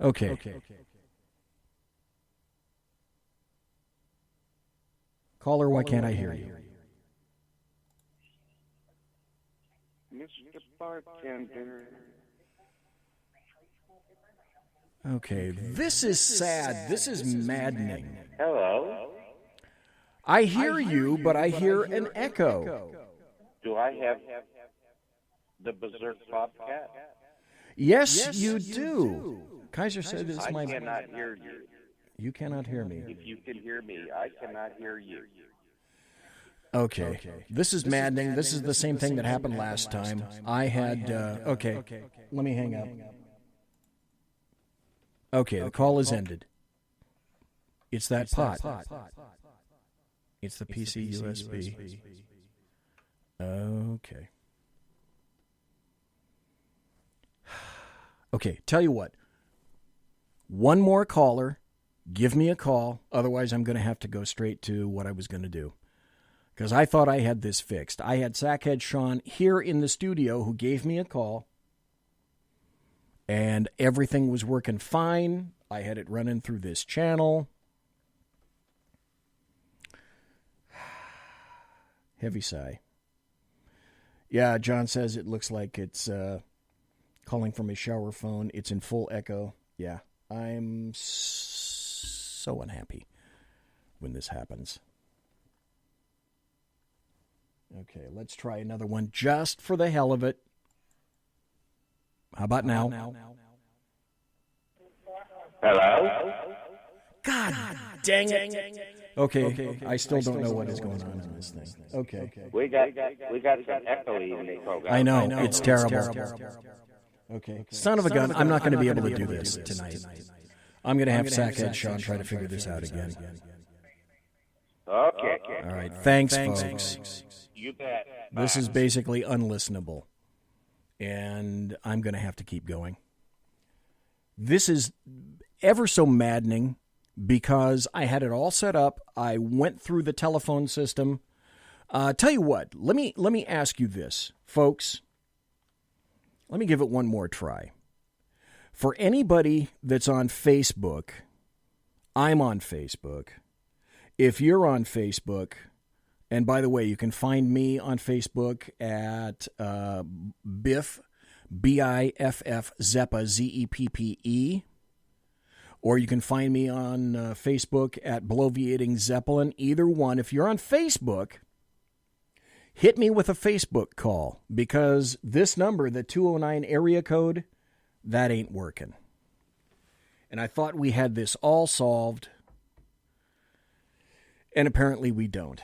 Okay. Caller, why can't I hear you? Mr. Bartender. Okay, this is sad. This is maddening. Hello? I hear you, but I hear an echo. Do I have the Berserk Bobcat? Yes, you do. Kaiser said this I might... cannot hear you. You cannot hear me. If you can hear me, I cannot hear you. Okay. This is maddening. This is the same thing that happened last time. I had... okay, let me hang up. Okay, the call is ended. It's that pot. It's the PC USB. Okay. Okay, tell you what. One more caller. Give me a call. Otherwise, I'm going to have to go straight to what I was going to do. Because I thought I had this fixed. I had Sackhead Sean here in the studio who gave me a call. And everything was working fine. I had it running through this channel. Heavy sigh. Yeah, John says it looks like it's calling from a shower phone. It's in full echo. Yeah, I'm so unhappy when this happens. Okay, let's try another one just for the hell of it. How about now? Hello? God dang it. Okay, I still don't know what is going on in this thing. Okay. We got some echoing in the program. I know, it's terrible. Okay. Son of a gun, I'm not going to be able to do this tonight. I'm going to have Sackhead Sean try to figure this out again. Okay. All right, thanks, folks. You bet. This is basically unlistenable, and I'm going to have to keep going. This is ever so maddening because I had it all set up. I went through the telephone system. Tell you what, let me ask you this, folks. Let me give it one more try. For anybody that's on Facebook, I'm on Facebook. If you're on Facebook, and by the way, you can find me on Facebook at Biff, B-I-F-F, Zeppa, Z-E-P-P-E. Or you can find me on Facebook at Bloviating Zeppelin. Either one. If you're on Facebook, hit me with a Facebook call because this number, the 209 area code, that ain't working. And I thought we had this all solved, and apparently we don't.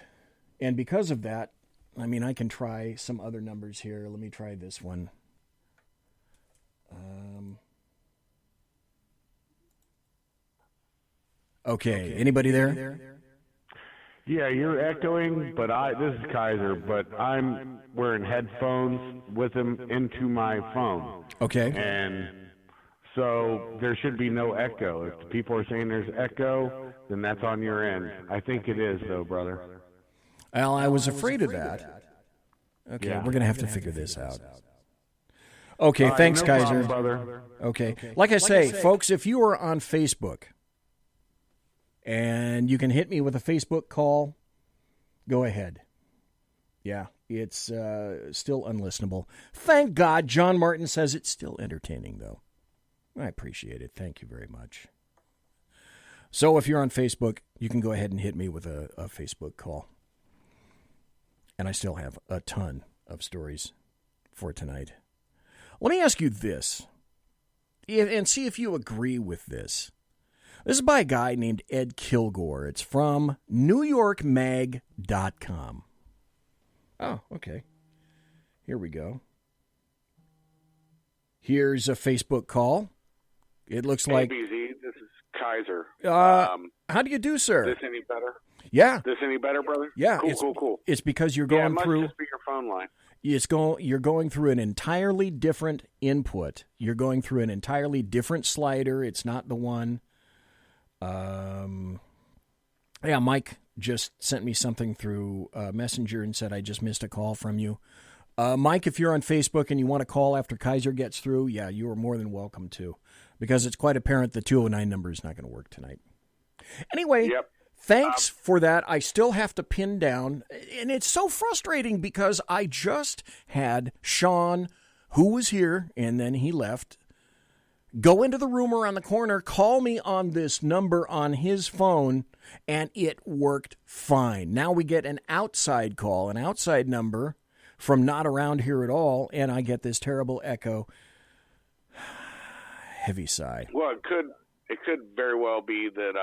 And because of that, I mean, I can try some other numbers here. Let me try this one. Okay, anybody there? Yeah, you're echoing, but this is Kaiser, but I'm wearing headphones with him into my phone. Okay. And so there should be no echo. If people are saying there's echo, then that's on your end. I think it is, though, brother. Well, I was afraid of that. Okay, Yeah. we're going to have to figure this out. Okay, thanks, no Kaiser. problem, brother. Okay. Like I say, folks, if you are on Facebook and you can hit me with a Facebook call, go ahead. Yeah, it's still unlistenable. Thank God John Martin says it's still entertaining, though. I appreciate it. Thank you very much. So if you're on Facebook, you can go ahead and hit me with a Facebook call. And I still have a ton of stories for tonight. Let me ask you this, and see if you agree with this. This is by a guy named Ed Kilgore. It's from NewYorkMag.com. Oh, okay. Here we go. Here's a Facebook call. It looks like... BZ, this is Kaiser. How do you do, sir? This any better? Yeah. This any better, brother? Yeah. Cool. It's because you're going it must through... just be your phone line. You're going through an entirely different input. You're going through an entirely different slider. It's not the one. Yeah, Mike just sent me something through Messenger and said I just missed a call from you. Mike, if you're on Facebook and you want to call after Kaiser gets through, yeah, you are more than welcome to, because it's quite apparent the 209 number is not going to work tonight. Anyway, thanks for that. I still have to pin down, and it's so frustrating because I just had Sean, who was here, and then he left, go into the room around the corner, call me on this number on his phone, and it worked fine. Now we get an outside call, an outside number from not around here at all, and I get this terrible echo. Heavy sigh. Well, it could very well be that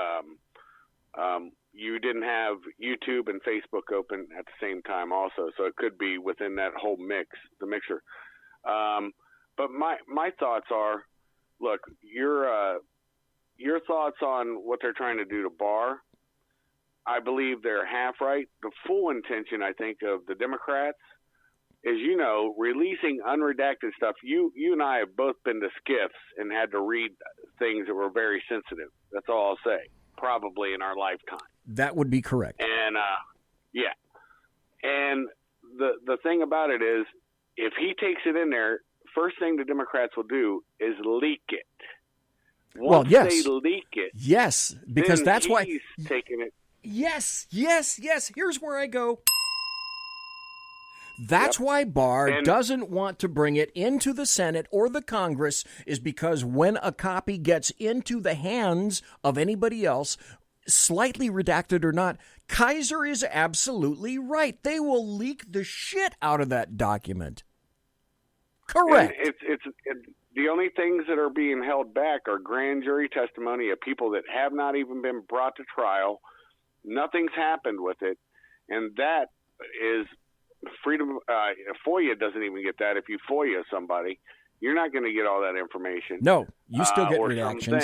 you didn't have YouTube and Facebook open at the same time also, so it could be within that whole the mixer. But my thoughts are, look, your thoughts on what they're trying to do to Barr, I believe they're half right. The full intention, I think, of the Democrats is, releasing unredacted stuff. You and I have both been to SCIFs and had to read things that were very sensitive. That's all I'll say, probably in our lifetime. That would be correct. And, yeah. And the thing about it is, if he takes it in there, first thing the Democrats will do is leak it. Once they leak it. Yes, because that's why he's taking it. Yes. Here's where I go. That's why Barr doesn't want to bring it into the Senate or the Congress, is because when a copy gets into the hands of anybody else, slightly redacted or not, Kaiser is absolutely right. They will leak the shit out of that document. Correct. It's the only things that are being held back are grand jury testimony of people that have not even been brought to trial. Nothing's happened with it, and that is freedom. FOIA doesn't even get that. If you FOIA somebody, you're not going to get all that information. No, you still get redactions.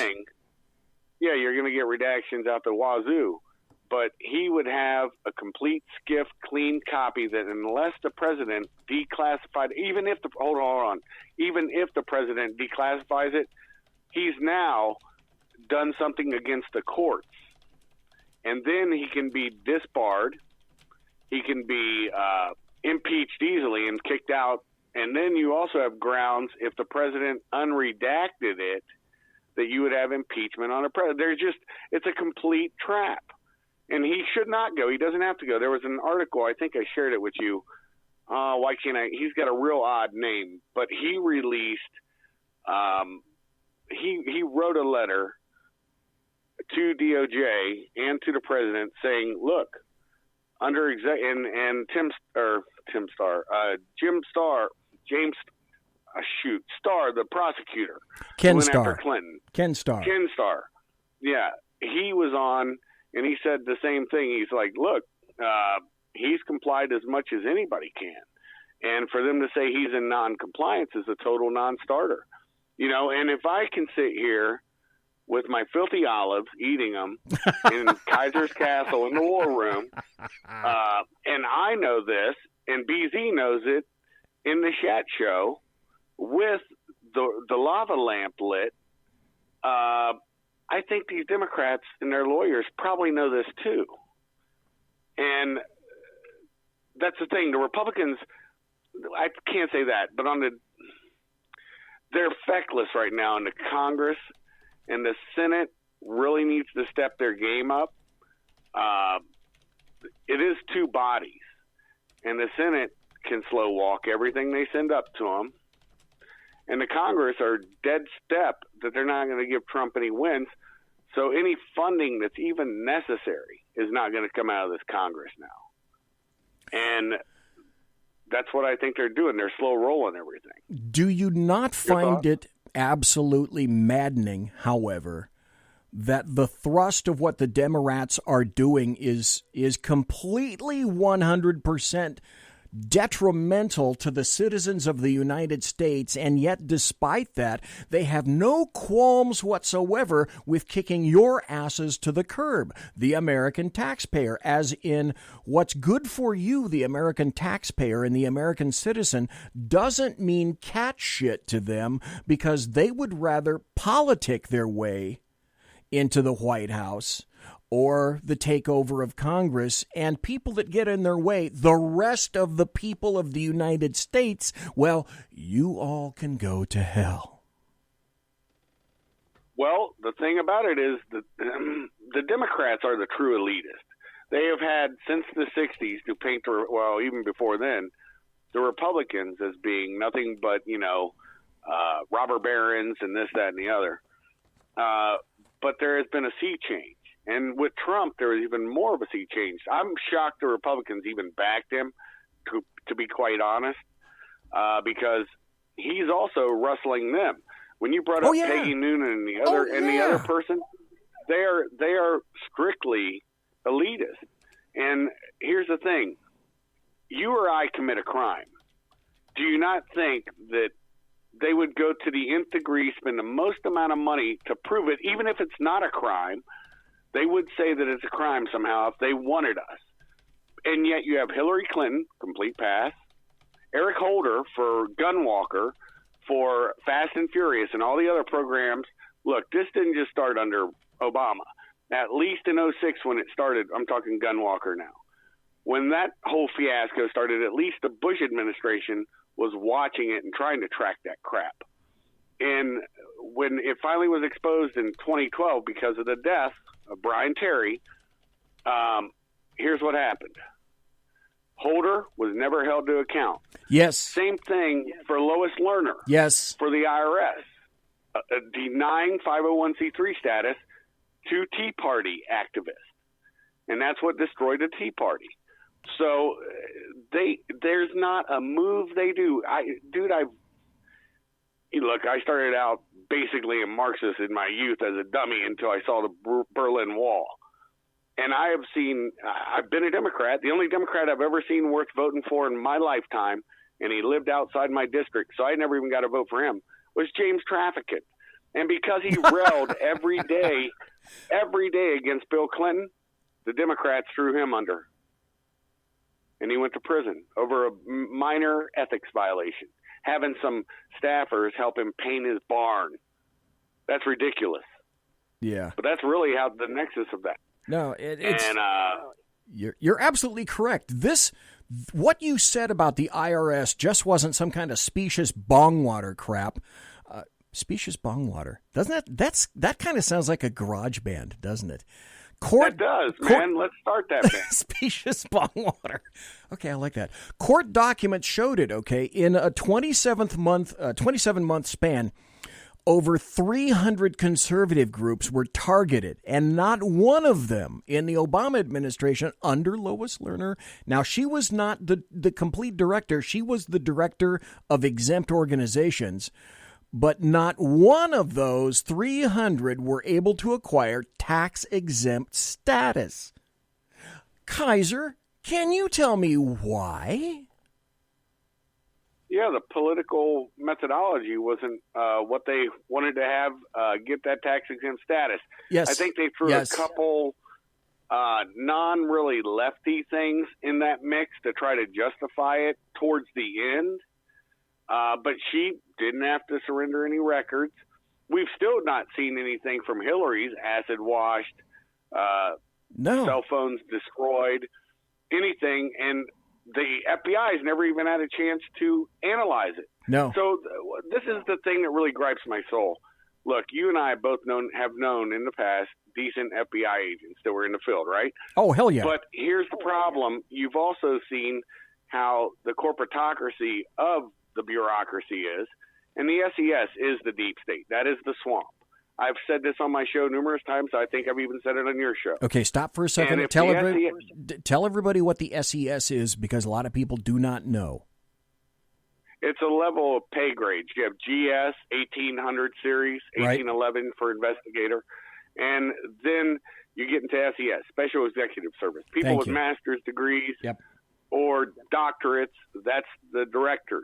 Yeah, you're going to get redactions out the wazoo. But he would have a complete SCIF clean copy that, unless the president declassified, even if the president declassifies it, he's now done something against the courts. And then he can be disbarred. He can be impeached easily and kicked out. And then you also have grounds, if the president unredacted it, that you would have impeachment on a president. It's a complete trap. And he should not go. He doesn't have to go. There was an article, I think I shared it with you. Why can't I? He's got a real odd name, but he released, he wrote a letter to DOJ and to the president saying, look, under Starr, the prosecutor, Ken Starr, after Clinton, Ken Starr, yeah, he was on, and he said the same thing. He's like, look, he's complied as much as anybody can, and for them to say he's in non-compliance is a total non-starter, And if I can sit here with my filthy olives, eating them in Kaiser's Castle in the War Room, and I know this, and BZ knows it in the Chat Show with the lava lamp lit, I think these Democrats and their lawyers probably know this too. And that's the thing. The Republicans, I can't say that, but they're feckless right now in the Congress, and the Senate really needs to step their game up. It is two bodies, and the Senate can slow walk everything they send up to them. And the Congress are dead step that they're not going to give Trump any wins. So any funding that's even necessary is not going to come out of this Congress now. And that's what I think they're doing. They're slow rolling everything. Do you not find it absolutely maddening, however, that the thrust of what the Democrats are doing is completely 100% detrimental to the citizens of the United States, and yet despite that, they have no qualms whatsoever with kicking your asses to the curb, the American taxpayer, as in what's good for you, the American taxpayer and the American citizen, doesn't mean cat shit to them because they would rather politic their way into the White House or the takeover of Congress, and people that get in their way, the rest of the people of the United States, well, you all can go to hell. Well, the thing about it is that the Democrats are the true elitists. They have had, since the 60s, to paint, well, even before then, the Republicans as being nothing but, robber barons and this, that, and the other. But there has been a sea change. And with Trump, there was even more of a sea change. I'm shocked the Republicans even backed him, to be quite honest, because he's also rustling them. When you brought up Peggy Noonan and the other person, they are strictly elitist. And here's the thing: you or I commit a crime. Do you not think that they would go to the nth degree, spend the most amount of money to prove it, even if it's not a crime? They would say that it's a crime somehow if they wanted us. And yet you have Hillary Clinton, complete pass, Eric Holder for Gunwalker, for Fast and Furious, and all the other programs. Look, this didn't just start under Obama. At least in 2006 when it started, I'm talking Gunwalker now. When that whole fiasco started, at least the Bush administration was watching it and trying to track that crap. And when it finally was exposed in 2012 because of the death of Brian Terry, here's what happened. Holder was never held to account. Yes. Same thing for Lois Lerner. Yes. For the IRS, denying 501c3 status to Tea Party activists. And that's what destroyed the Tea Party. So there's not a move they do. Look, I started out basically a Marxist in my youth as a dummy until I saw the Berlin Wall. And I've been a Democrat. The only Democrat I've ever seen worth voting for in my lifetime, and he lived outside my district, so I never even got to vote for him, was James Traficant. And because he railed every day against Bill Clinton, the Democrats threw him under. And he went to prison over a minor ethics violation, having some staffers help him paint his barn. That's ridiculous. Yeah. But that's really how the nexus of that. No, you're absolutely correct. What you said about the IRS just wasn't some kind of specious bong water crap. Specious bong water, doesn't that kind of sounds like a garage band, doesn't it? That does, man. Let's start that band. Specious bong water. Okay, I like that. Court documents showed it. Okay, in a 27-month span, over 300 conservative groups were targeted, and not one of them in the Obama administration under Lois Lerner. Now, she was not the complete director. She was the director of exempt organizations, but not one of those 300 were able to acquire tax-exempt status. Kaiser, can you tell me why? Yeah, the political methodology wasn't what they wanted to have get that tax-exempt status. Yes. I think they threw a couple non-really lefty things in that mix to try to justify it towards the end. But she didn't have to surrender any records. We've still not seen anything from Hillary's acid-washed, cell phones destroyed, anything, and the FBI has never even had a chance to analyze it. No. So this is the thing that really gripes my soul. Look, you and I both have known in the past decent FBI agents that were in the field, right? Oh, hell yeah. But here's the problem. You've also seen how the corporatocracy of the bureaucracy is, and the SES is the deep state. That is the swamp. I've said this on my show numerous times. I think I've even said it on your show. Okay, stop for a second. Tell everybody what the SES is, because a lot of people do not know. It's a level of pay grades. You have GS 1800 series, 1811 for investigator, and then you get into SES, Special Executive Service. People with master's degrees. Yep. or doctorates. That's the directorships.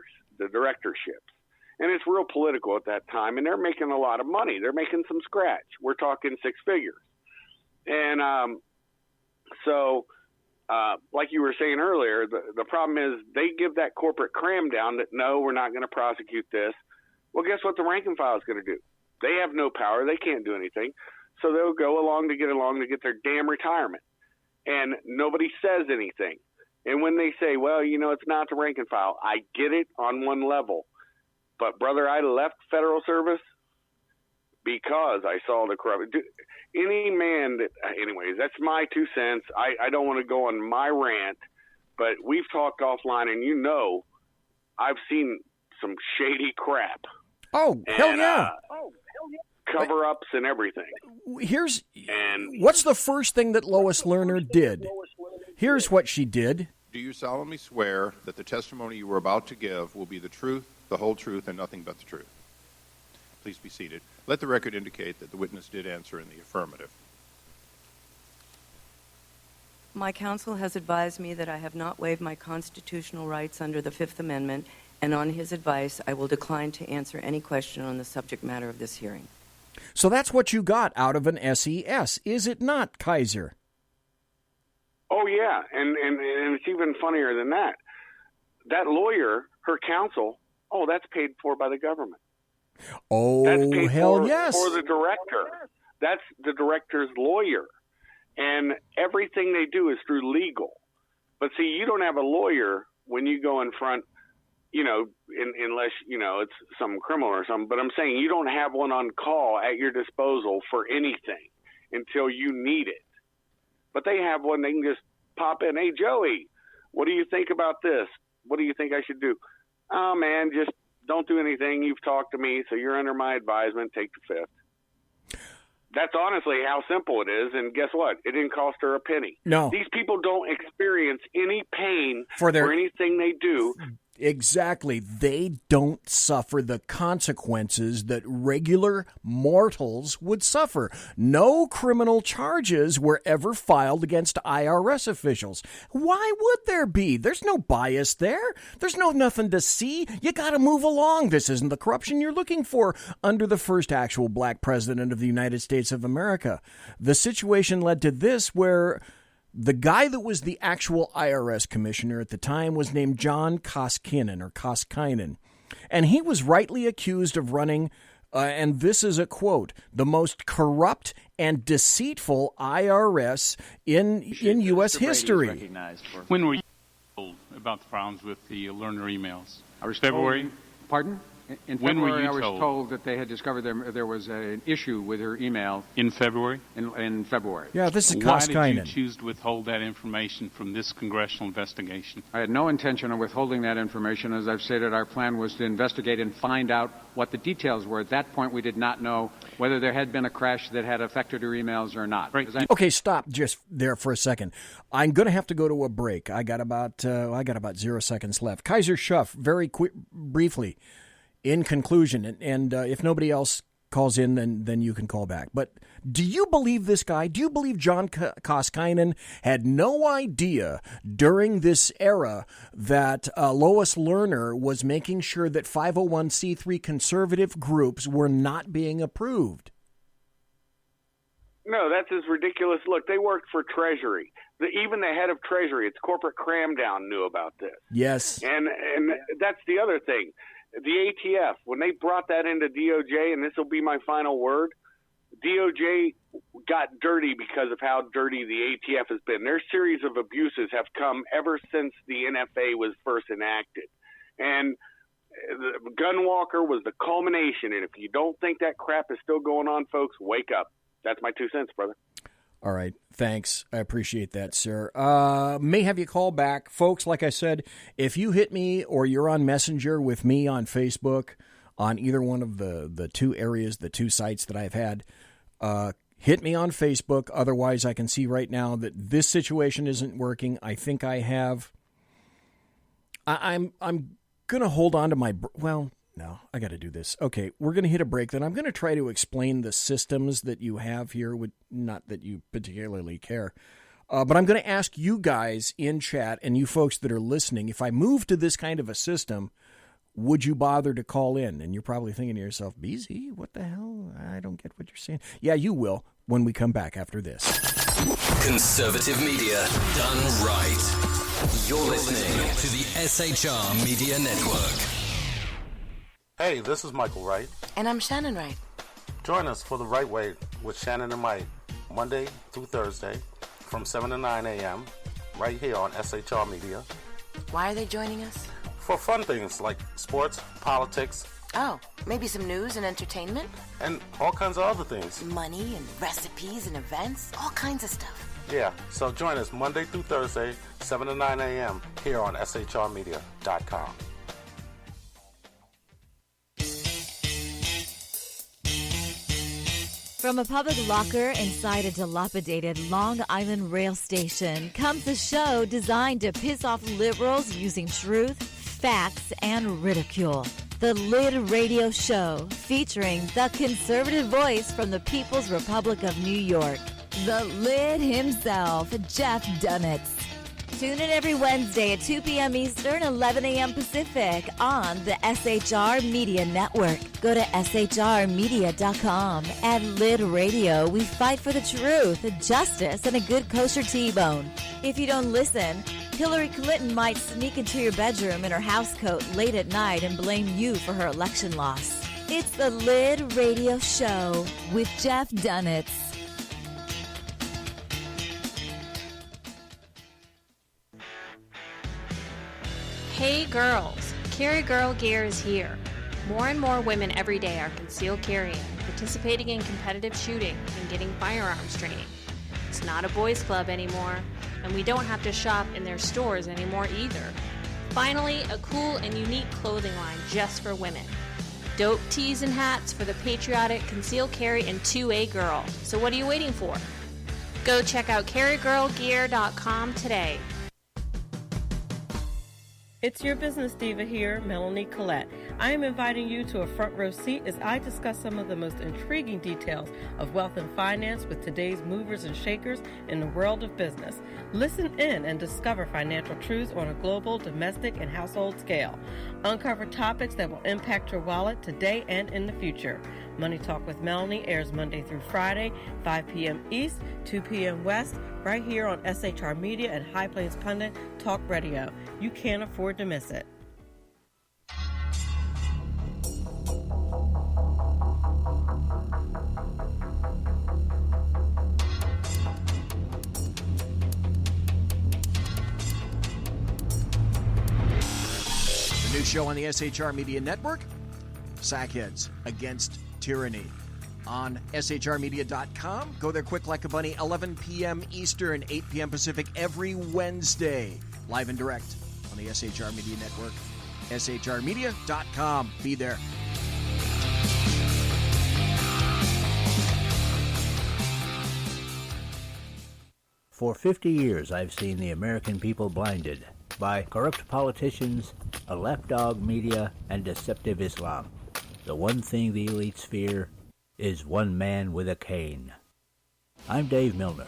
And it's real political at that time, and they're making a lot of money. They're making some scratch. We're talking six figures. And like you were saying earlier, the problem is they give that corporate cram down that, no, we're not going to prosecute this. Well, guess what the rank and file is going to do? They have no power. They can't do anything. So they'll go along to get their damn retirement. And nobody says anything. And when they say, well, it's not the rank and file, I get it on one level. But, brother, I left federal service because I saw the corruption. Any man that, anyways, that's my 2 cents. I don't want to go on my rant, but we've talked offline, and I've seen some shady crap. Oh, hell yeah. Cover-ups and everything. What's the first thing that Lois Lerner did? Here's what she did. Do you solemnly swear that the testimony you are about to give will be the truth, the whole truth, and nothing but the truth? Please be seated. Let the record indicate that the witness did answer in the affirmative. My counsel has advised me that I have not waived my constitutional rights under the Fifth Amendment, and on his advice, I will decline to answer any question on the subject matter of this hearing. So that's what you got out of an SES, is it not, Kaiser? Oh, yeah, and it's even funnier than that. That lawyer, her counsel, that's paid for by the government. Oh, that's paid hell yes. For the director. That's the director's lawyer. And everything they do is through legal. But see, you don't have a lawyer when you go in front, unless, it's some criminal or something. But I'm saying you don't have one on call at your disposal for anything until you need it. But they have one, they can just pop in. Hey, Joey, what do you think about this? What do you think I should do? Oh, man, just don't do anything. You've talked to me, so you're under my advisement. Take the fifth. That's honestly how simple it is. And guess what? It didn't cost her a penny. No. These people don't experience any pain for anything they do. Exactly. They don't suffer the consequences that regular mortals would suffer. No criminal charges were ever filed against IRS officials. Why would there be? There's no bias there. There's nothing to see. You got to move along. This isn't the corruption you're looking for under the first actual black president of the United States of America. The situation led to this, where the guy that was the actual IRS commissioner at the time was named John Koskinen, and he was rightly accused of running, and this is a quote, the most corrupt and deceitful IRS in U.S. history. When were you told about the problems with the Lerner emails? I was February? Told, pardon? In when February, were you I was told? told that they had discovered there was an issue with her email. In February? In February. Yeah, this is Why Koskinen. did you choose to withhold that information from this congressional investigation? I had no intention of withholding that information. As I've stated, our plan was to investigate and find out what the details were. At that point, we did not know whether there had been a crash that had affected her emails or not. Right. Okay, stop just there for a second. I'm going to have to go to a break. I got about 0 seconds left. Kaiser Schuff, very briefly, in conclusion, and if nobody else calls in, then you can call back. But do you believe this guy? Do you believe John Koskinen had no idea during this era that Lois Lerner was making sure that 501c3 conservative groups were not being approved? No, that's as ridiculous. Look, they worked for Treasury. Even the head of Treasury, its corporate cram down, knew about this. Yes. And that's the other thing. The ATF, when they brought that into DOJ, and this will be my final word, DOJ got dirty because of how dirty the ATF has been. Their series of abuses have come ever since the NFA was first enacted. And the Gunwalker was the culmination. And if you don't think that crap is still going on, folks, wake up. That's my 2 cents, brother. All right. Thanks. I appreciate that, sir. May have you call back. Folks, like I said, if you hit me or you're on Messenger with me on Facebook, on either one of the two areas, the two sites that I've had, hit me on Facebook. Otherwise, I can see right now that this situation isn't working. I think I have. I'm going to hold on to my... Well... No, I got to do this. Okay, we're going to hit a break. Then I'm going to try to explain the systems that you have here. Not that you particularly care. But I'm going to ask you guys in chat and you folks that are listening, if I move to this kind of a system, would you bother to call in? And you're probably thinking to yourself, BZ, what the hell? I don't get what you're saying. Yeah, you will when we come back after this. Conservative media done right. You're listening to the SHR Media Network. Hey, this is Michael Wright. And I'm Shannon Wright. Join us for The Right Way with Shannon and Mike, Monday through Thursday from 7 to 9 a.m. right here on SHR Media. Why are they joining us? For fun things like sports, politics. Oh, maybe some news and entertainment? And all kinds of other things. Money and recipes and events, all kinds of stuff. Yeah, so join us Monday through Thursday, 7 to 9 a.m. here on SHRmedia.com. From a public locker inside a dilapidated Long Island rail station comes a show designed to piss off liberals using truth, facts, and ridicule. The Lid Radio Show, featuring the conservative voice from the People's Republic of New York, the Lid himself, Jeff Dunitz. Tune in every Wednesday at 2 p.m. Eastern, 11 a.m. Pacific on the SHR Media Network. Go to shrmedia.com. At Lid Radio, we fight for the truth, justice, and a good kosher T-bone. If you don't listen, Hillary Clinton might sneak into your bedroom in her housecoat late at night and blame you for her election loss. It's the Lid Radio Show with Jeff Dunitz. Hey girls, Carry Girl Gear is here. More and more women every day are concealed carrying, participating in competitive shooting, and getting firearms training. It's not a boys' club anymore, and we don't have to shop in their stores anymore either. Finally, a cool and unique clothing line just for women. Dope tees and hats for the patriotic concealed carry and 2A girl. So what are you waiting for? Go check out carrygirlgear.com today. It's your business diva here, Melanie Collette. I am inviting you to a front row seat as I discuss some of the most intriguing details of wealth and finance with today's movers and shakers in the world of business. Listen in and discover financial truths on a global, domestic, and household scale. Uncover topics that will impact your wallet today and in the future. Money Talk with Melanie airs Monday through Friday, 5 p.m. East, 2 p.m. West, right here on SHR Media and High Plains Pundit Talk Radio. You can't afford to miss it. The new show on the SHR Media Network, Sackheads Against Tyranny. On shrmedia.com. Go there quick like a bunny, 11 p.m. Eastern, 8 p.m. Pacific every Wednesday. Live and direct on the SHR Media Network. shrmedia.com. Be there. For 50 years, I've seen the American people blinded by corrupt politicians, a lapdog media, and deceptive Islam. The one thing the elites fear is one man with a cane. I'm Dave Milner.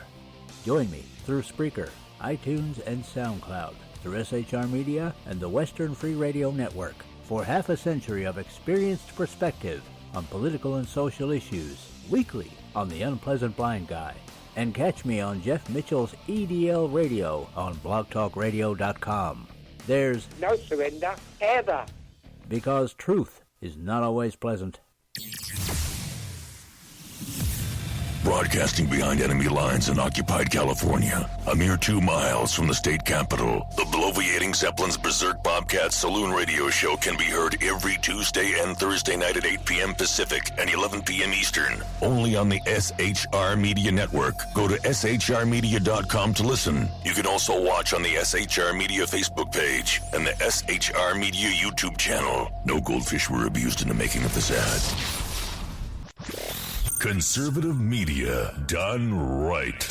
Join me through Spreaker, iTunes, and SoundCloud, through SHR Media and the Western Free Radio Network, for half a century of experienced perspective on political and social issues, weekly on The Unpleasant Blind Guy. And catch me on Jeff Mitchell's EDL Radio on blogtalkradio.com. There's no surrender, ever. Because truth is not always pleasant. Broadcasting behind enemy lines in occupied California, a mere 2 miles from the state capital, the bloviating Zeppelin's Berserk Bobcat Saloon radio show can be heard every Tuesday and Thursday night at 8 p.m. Pacific and 11 p.m. Eastern. Only on the SHR Media Network. Go to shrmedia.com to listen. You can also watch on the SHR Media Facebook page and the SHR Media YouTube channel. No goldfish were abused in the making of this ad. Conservative media done right.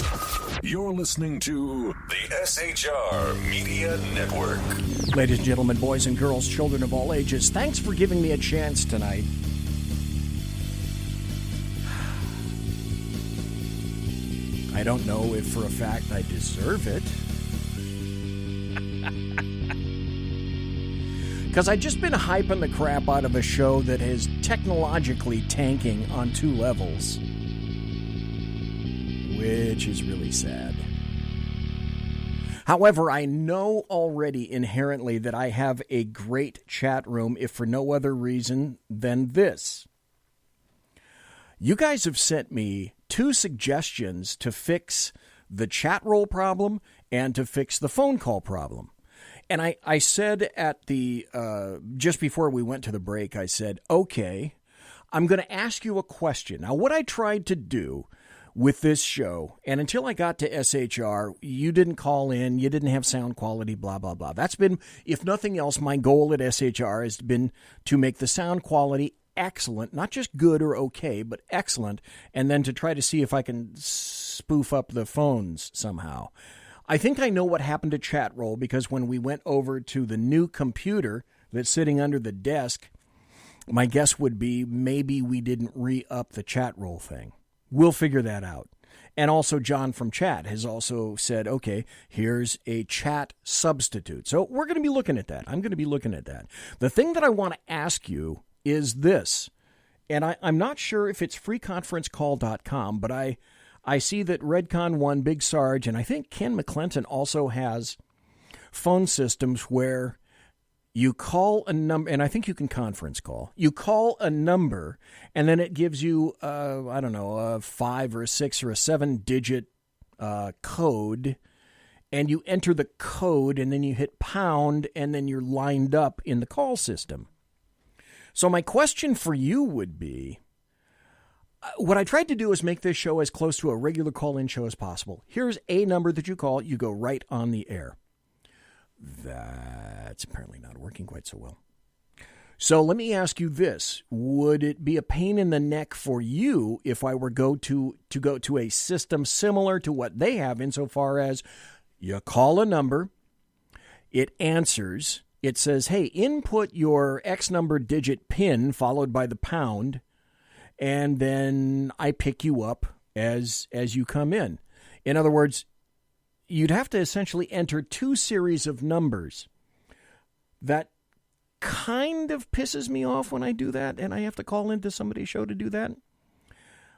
You're listening to the SHR Media Network. Ladies and gentlemen, boys and girls, children of all ages, thanks for giving me a chance tonight. I don't know if for a fact I deserve it. Because I've just been hyping the crap out of a show that is technologically tanking on 2 levels. Which is really sad. However, I know already inherently that I have a great chat room, if for no other reason than this. You guys have sent me 2 suggestions to fix the chat roll problem and to fix the phone call problem. And I said at the, just before we went to the break, I said, okay, I'm going to ask you a question. Now, what I tried to do with this show, and until I got to SHR, you didn't call in, you didn't have sound quality, blah, blah, blah. That's been, if nothing else, my goal at SHR has been to make the sound quality excellent, not just good or okay, but excellent, and then to try to see if I can spoof up the phones somehow. I think I know what happened to chat roll, because when we went over to the new computer that's sitting under the desk, my guess would be maybe we didn't re-up the chat roll thing. We'll figure that out. And also John from chat has also said, okay, here's a chat substitute. So we're going to be looking at that. I'm going to be looking at that. The thing that I want to ask you is this, and I'm not sure if it's freeconferencecall.com, but I see that Redcon1, Big Sarge, and I think Ken McClinton also has phone systems where you call a number, and I think you can conference call. You call a number, and then it gives you, I don't know, a 5 or a 6 or a 7-digit code, and you enter the code, and then you hit pound, and then you're lined up in the call system. So my question for you would be, what I tried to do is make this show as close to a regular call-in show as possible. Here's a number that you call. You go right on the air. That's apparently not working quite so well. So let me ask you this. Would it be a pain in the neck for you if I were to go to a system similar to what they have, insofar as you call a number, it answers, it says, hey, input your X number digit PIN followed by the pound, and then I pick you up as you come in. In other words, you'd have to essentially enter 2 series of numbers. That kind of pisses me off when I do that, and I have to call into somebody's show to do that.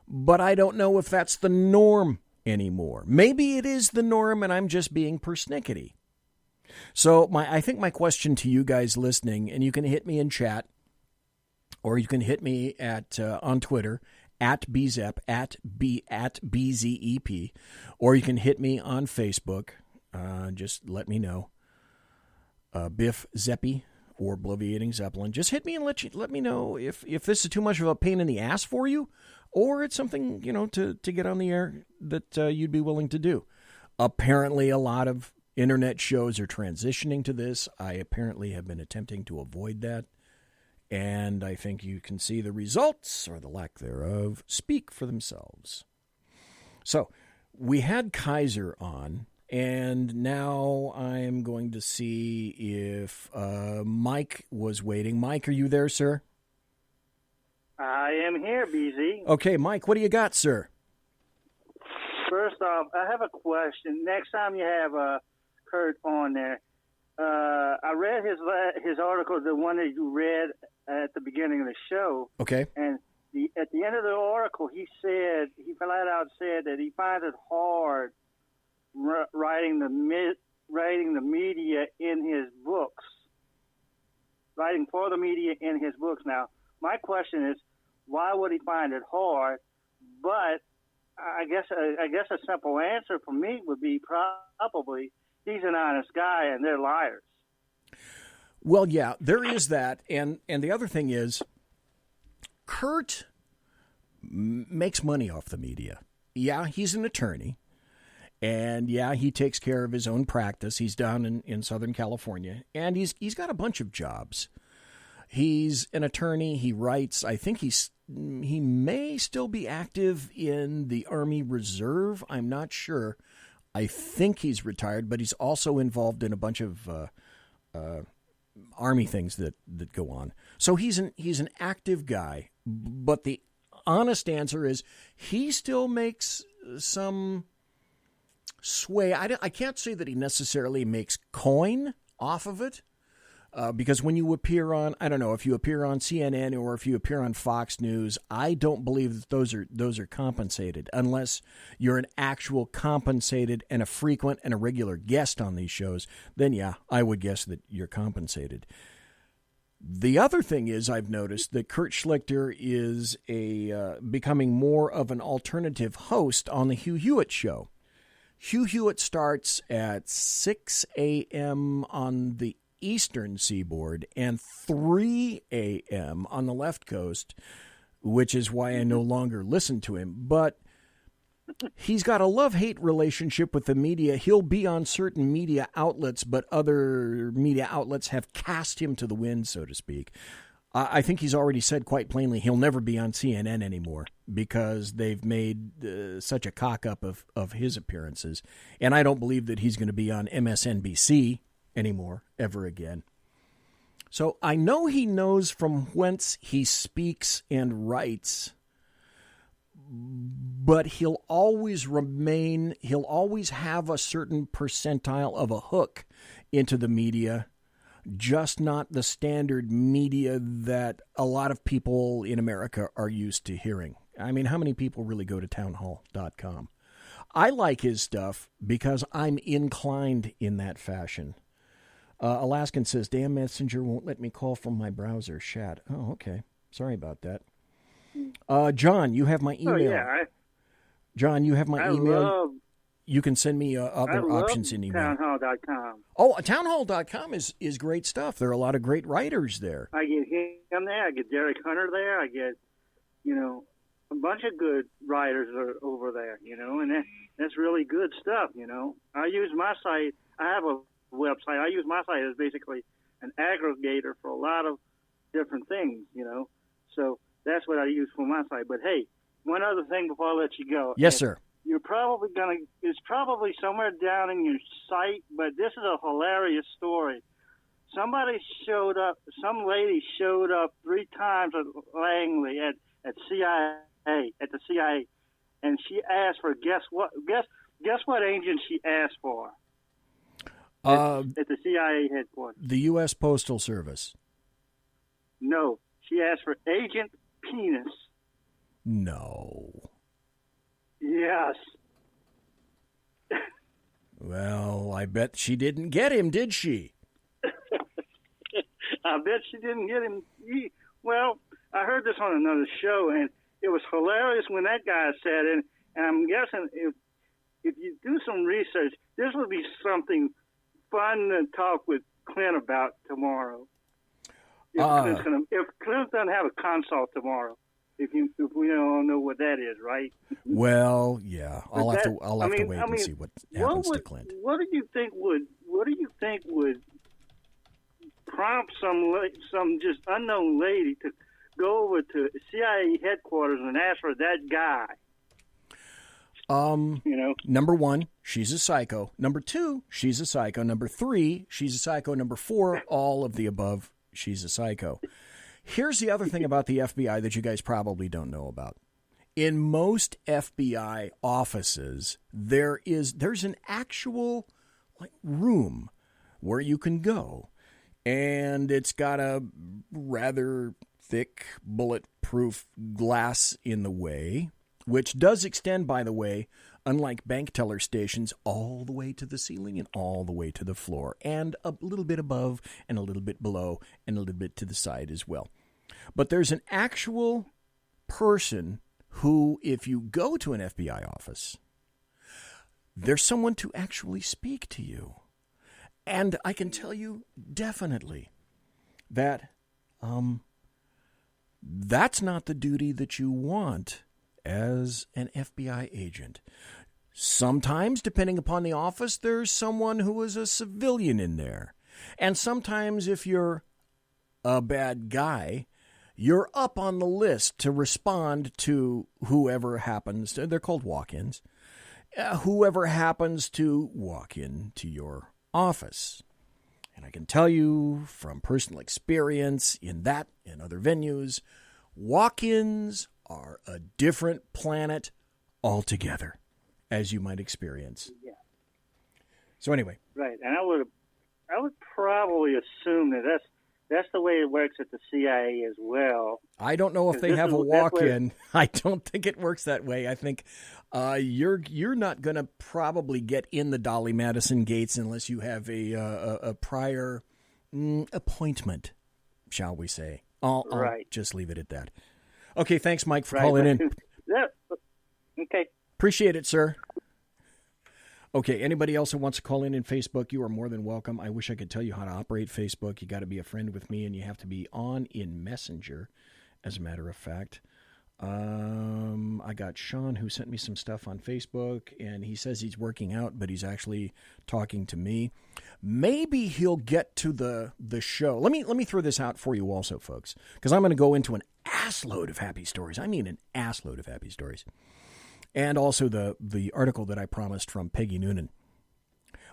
But I don't know if that's the norm anymore. Maybe it is the norm, and I'm just being persnickety. So I think my question to you guys listening, and you can hit me in chat, or you can hit me at on Twitter, at BZEP, at BZEP, or you can hit me on Facebook. Just let me know. Biff Zeppi or Bloviating Zeppelin. Just hit me and let me know if this is too much of a pain in the ass for you, or it's something, to get on the air that you'd be willing to do. Apparently, a lot of internet shows are transitioning to this. I apparently have been attempting to avoid that. And I think you can see the results, or the lack thereof, speak for themselves. So, we had Kaiser on, and now I'm going to see if Mike was waiting. Mike, are you there, sir? I am here, BZ. Okay, Mike, what do you got, sir? First off, I have a question. Next time you have Kurt on there, I read his article, the one that you read at the beginning of the show. Okay. And at the end of the article, he flat out said that he finds it hard writing the media in his books, writing for the media in his books. Now, my question is, why would he find it hard? But I guess a simple answer for me would be probably he's an honest guy and they're liars. Well, yeah, there is that. And the other thing is, Kurt makes money off the media. Yeah, he's an attorney. And yeah, he takes care of his own practice. He's down in Southern California. And he's got a bunch of jobs. He's an attorney. He writes. I think he may still be active in the Army Reserve. I'm not sure. I think he's retired, but he's also involved in a bunch of Army things that go on. So he's an active guy, but the honest answer is he still makes some sway. I can't say that he necessarily makes coin off of it, because when you appear on, I don't know, if you appear on CNN or if you appear on Fox News, I don't believe that those are compensated unless you're an actual compensated and a frequent and a regular guest on these shows. Then, yeah, I would guess that you're compensated. The other thing is, I've noticed that Kurt Schlichter is becoming more of an alternative host on the Hugh Hewitt Show. Hugh Hewitt starts at 6 a.m. on the Eastern Seaboard and 3 a.m. on the left coast, which is why I no longer listen to him. But he's got a love-hate relationship with the media. He'll be on certain media outlets, but other media outlets have cast him to the wind, so to speak. I think he's already said quite plainly he'll never be on CNN anymore because they've made such a cock-up of his appearances. And I don't believe that he's going to be on MSNBC anymore, ever again. So I know he knows from whence he speaks and writes, but he'll always have a certain percentile of a hook into the media, just not the standard media that a lot of people in America are used to hearing. I mean, how many people really go to townhall.com? I like his stuff because I'm inclined in that fashion. Alaskan says, damn Messenger won't let me call from my browser. Chat. Oh, okay. Sorry about that. John, you have my email. Oh, yeah. John, you have my email. You can send me I other love options in email. Townhall.com. Oh, townhall.com is great stuff. There are a lot of great writers there. I get him there. I get Derek Hunter there. I get, a bunch of good writers are over there, and that's really good stuff, I use my site. I have a website. I use my site as basically an aggregator for a lot of different things, So that's what I use for my site. But, hey, one other thing before I let you go. Yes, sir. You're probably it's probably somewhere down in your site, but this is a hilarious story. Some lady showed up 3 times at Langley at the CIA, and she asked for guess what agent she asked for at the CIA headquarters. The U.S. Postal Service. No, she asked for Agent Penis. No. Yes. Well, I bet she didn't get him, did she? I bet she didn't get him. Well, I heard this on another show, and it was hilarious when that guy said it. And I'm guessing if you do some research, this would be something fun to talk with Clint about tomorrow. If Clint doesn't have a consult tomorrow, if we don't know what that is, right? Well, yeah, I'll have to wait and see what happens to Clint. What do you think would prompt some just unknown lady to go over to CIA headquarters and ask for that guy? Number 1, she's a psycho. Number 2, she's a psycho. Number 3, she's a psycho. Number 4, all of the above, she's a psycho. Here's the other thing about the FBI that you guys probably don't know about. In most FBI offices, there's an actual room where you can go, and it's got a rather thick bulletproof glass in the way, which does extend, by the way, unlike bank teller stations, all the way to the ceiling and all the way to the floor, and a little bit above and a little bit below and a little bit to the side as well. But there's an actual person who, if you go to an FBI office, there's someone to actually speak to you. And I can tell you definitely that that's not the duty that you want as an FBI agent. Sometimes, depending upon the office, there's someone who is a civilian in there. And sometimes if you're a bad guy, you're up on the list to respond to whoever happens to, they're called walk-ins, whoever happens to walk into your office. And I can tell you from personal experience in that and other venues, walk-ins are a different planet altogether, as you might experience. So anyway. Right, and I would probably assume that that's the way it works at the CIA as well. I don't know if they have a walk-in. I don't think it works that way. I think you're not going to probably get in the Dolly Madison gates unless you have a prior appointment, shall we say. I'll just leave it at that. Okay, thanks, Mike, for calling in. Yeah. Okay. Appreciate it, sir. Okay, anybody else who wants to call in Facebook, you are more than welcome. I wish I could tell you how to operate Facebook. You got to be a friend with me, and you have to be on in Messenger, as a matter of fact. I got Sean, who sent me some stuff on Facebook, and he says he's working out, but he's actually talking to me. Maybe he'll get to the show. Let me throw this out for you also, folks, because I'm going to go into an assload of happy stories. I mean an assload of happy stories. And also the article that I promised from Peggy Noonan.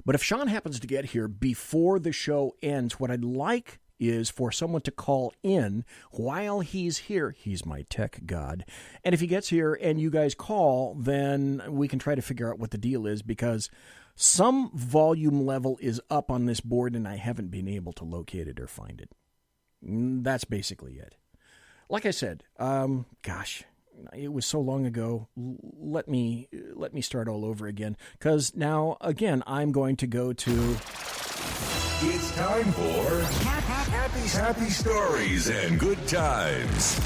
But if Sean happens to get here before the show ends, what I'd like is for someone to call in while he's here. He's my tech god. And if he gets here and you guys call, then we can try to figure out what the deal is, because some volume level is up on this board and I haven't been able to locate it or find it. That's basically it. Like I said, gosh, it was so long ago. Let me start all over again, because now, again, I'm going to go to... It's time for happy stories and good times.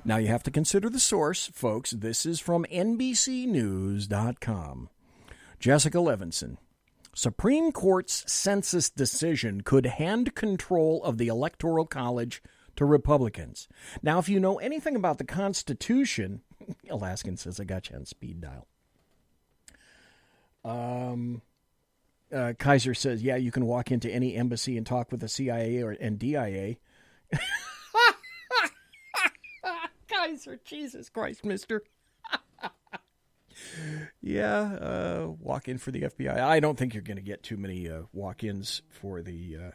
Now you have to consider the source, folks. This is from NBCnews.com. Jessica Levinson. Supreme Court's census decision could hand control of the Electoral College to Republicans. Now, if you know anything about the Constitution, Alaskan says, I got you on speed dial. Kaiser says, yeah, you can walk into any embassy and talk with the CIA and DIA. Kaiser, Jesus Christ, mister. Yeah, walk in for the FBI. I don't think you're going to get too many walk-ins for the...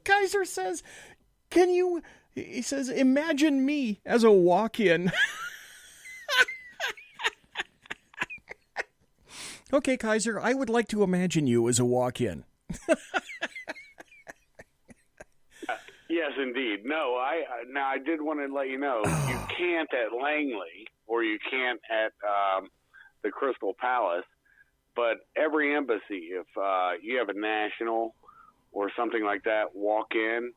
Kaiser says, he says, imagine me as a walk-in. Okay, Kaiser, I would like to imagine you as a walk-in. Yes, indeed. No, I did want to let you know, you can't at Langley, or you can't at the Crystal Palace, but every embassy, if you have a national or something like that walk in,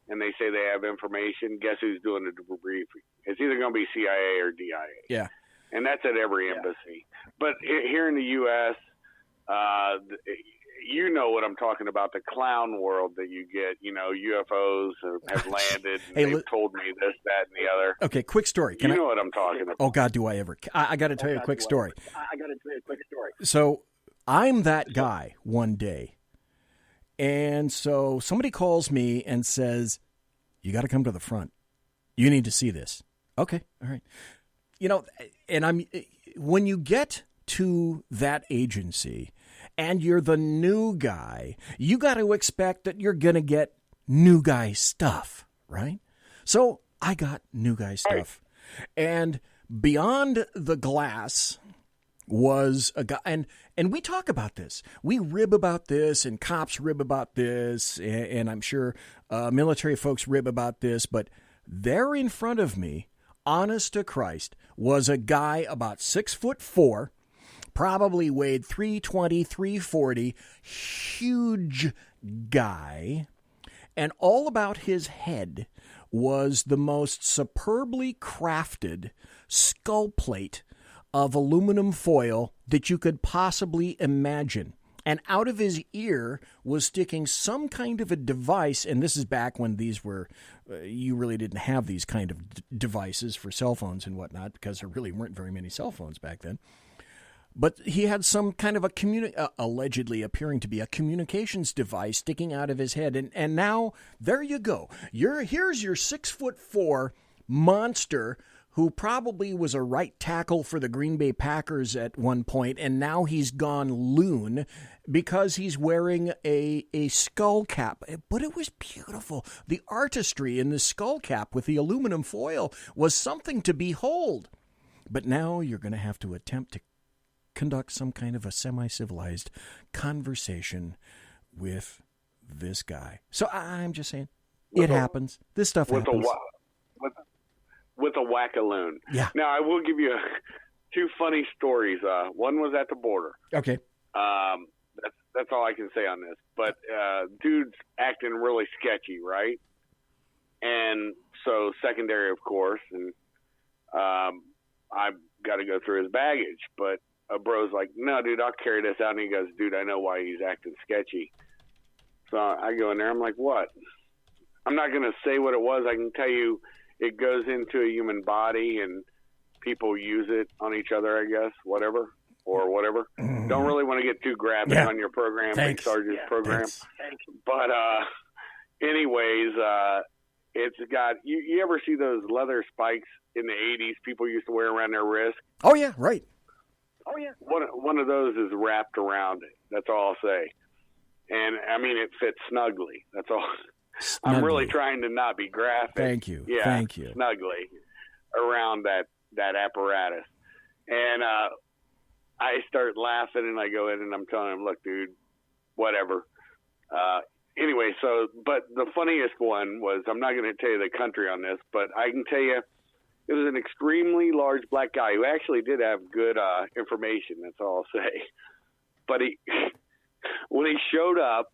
and they say they have information, guess who's doing the debriefing? It's either going to be CIA or DIA. Yeah. And that's at every embassy. But here in the U.S., you know what I'm talking about, the clown world that you get. You know, UFOs have landed, and they've told me this, that, and the other. Okay, quick story. You know what I'm talking about. Oh, God, do I ever. I got to tell you a quick story. So I'm that guy one day. And so somebody calls me and says, you got to come to the front. You need to see this. Okay, all right. You know, and when you get to that agency and you're the new guy, you got to expect that you're going to get new guy stuff, right? So I got new guy stuff. And beyond the glass was a guy, and we talk about this. We rib about this, and cops rib about this, and I'm sure military folks rib about this, but there in front of me, honest to Christ, was a guy about 6'4", probably weighed 320, 340, huge guy, and all about his head was the most superbly crafted skull plate of aluminum foil that you could possibly imagine. And out of his ear was sticking some kind of a device, and this is back when these were, you really didn't have these kind of devices for cell phones and whatnot, because there really weren't very many cell phones back then. But he had some kind of allegedly appearing to be a communications device sticking out of his head. And now, there you go. Here's your 6'4" monster who probably was a right tackle for the Green Bay Packers at one point, and now he's gone loon because he's wearing a skull cap. But it was beautiful. The artistry in the skull cap with the aluminum foil was something to behold. But now you're going to have to attempt to conduct some kind of a semi-civilized conversation with this guy. So I'm just saying, it happens. This stuff happens. With a whack-a-loon. Yeah. Now, I will give you two funny stories. One was at the border. Okay. That's all I can say on this. But dude's acting really sketchy, right? And so secondary, of course, and I've got to go through his baggage. But a bro's like, no, dude, I'll carry this out. And he goes, dude, I know why he's acting sketchy. So I go in there. I'm like, what? I'm not going to say what it was. I can tell you it goes into a human body and people use it on each other, I guess, whatever. Don't really want to get too graphic on your program, Big Sarge's program. Thanks. But anyways, it's got, you ever see those leather spikes in the 80s people used to wear around their wrist? Oh, yeah, right. Oh, yeah. One of those is wrapped around it. That's all I'll say. And, I mean, it fits snugly. That's all. Snugly. I'm really trying to not be graphic. Thank you. Yeah, Thank you. Snugly around that apparatus. And I start laughing, and I go in, and I'm telling him, look, dude, whatever. Anyway, but the funniest one was, I'm not going to tell you the country on this, but I can tell you it was an extremely large black guy who actually did have good information. That's all I'll say. But when he showed up,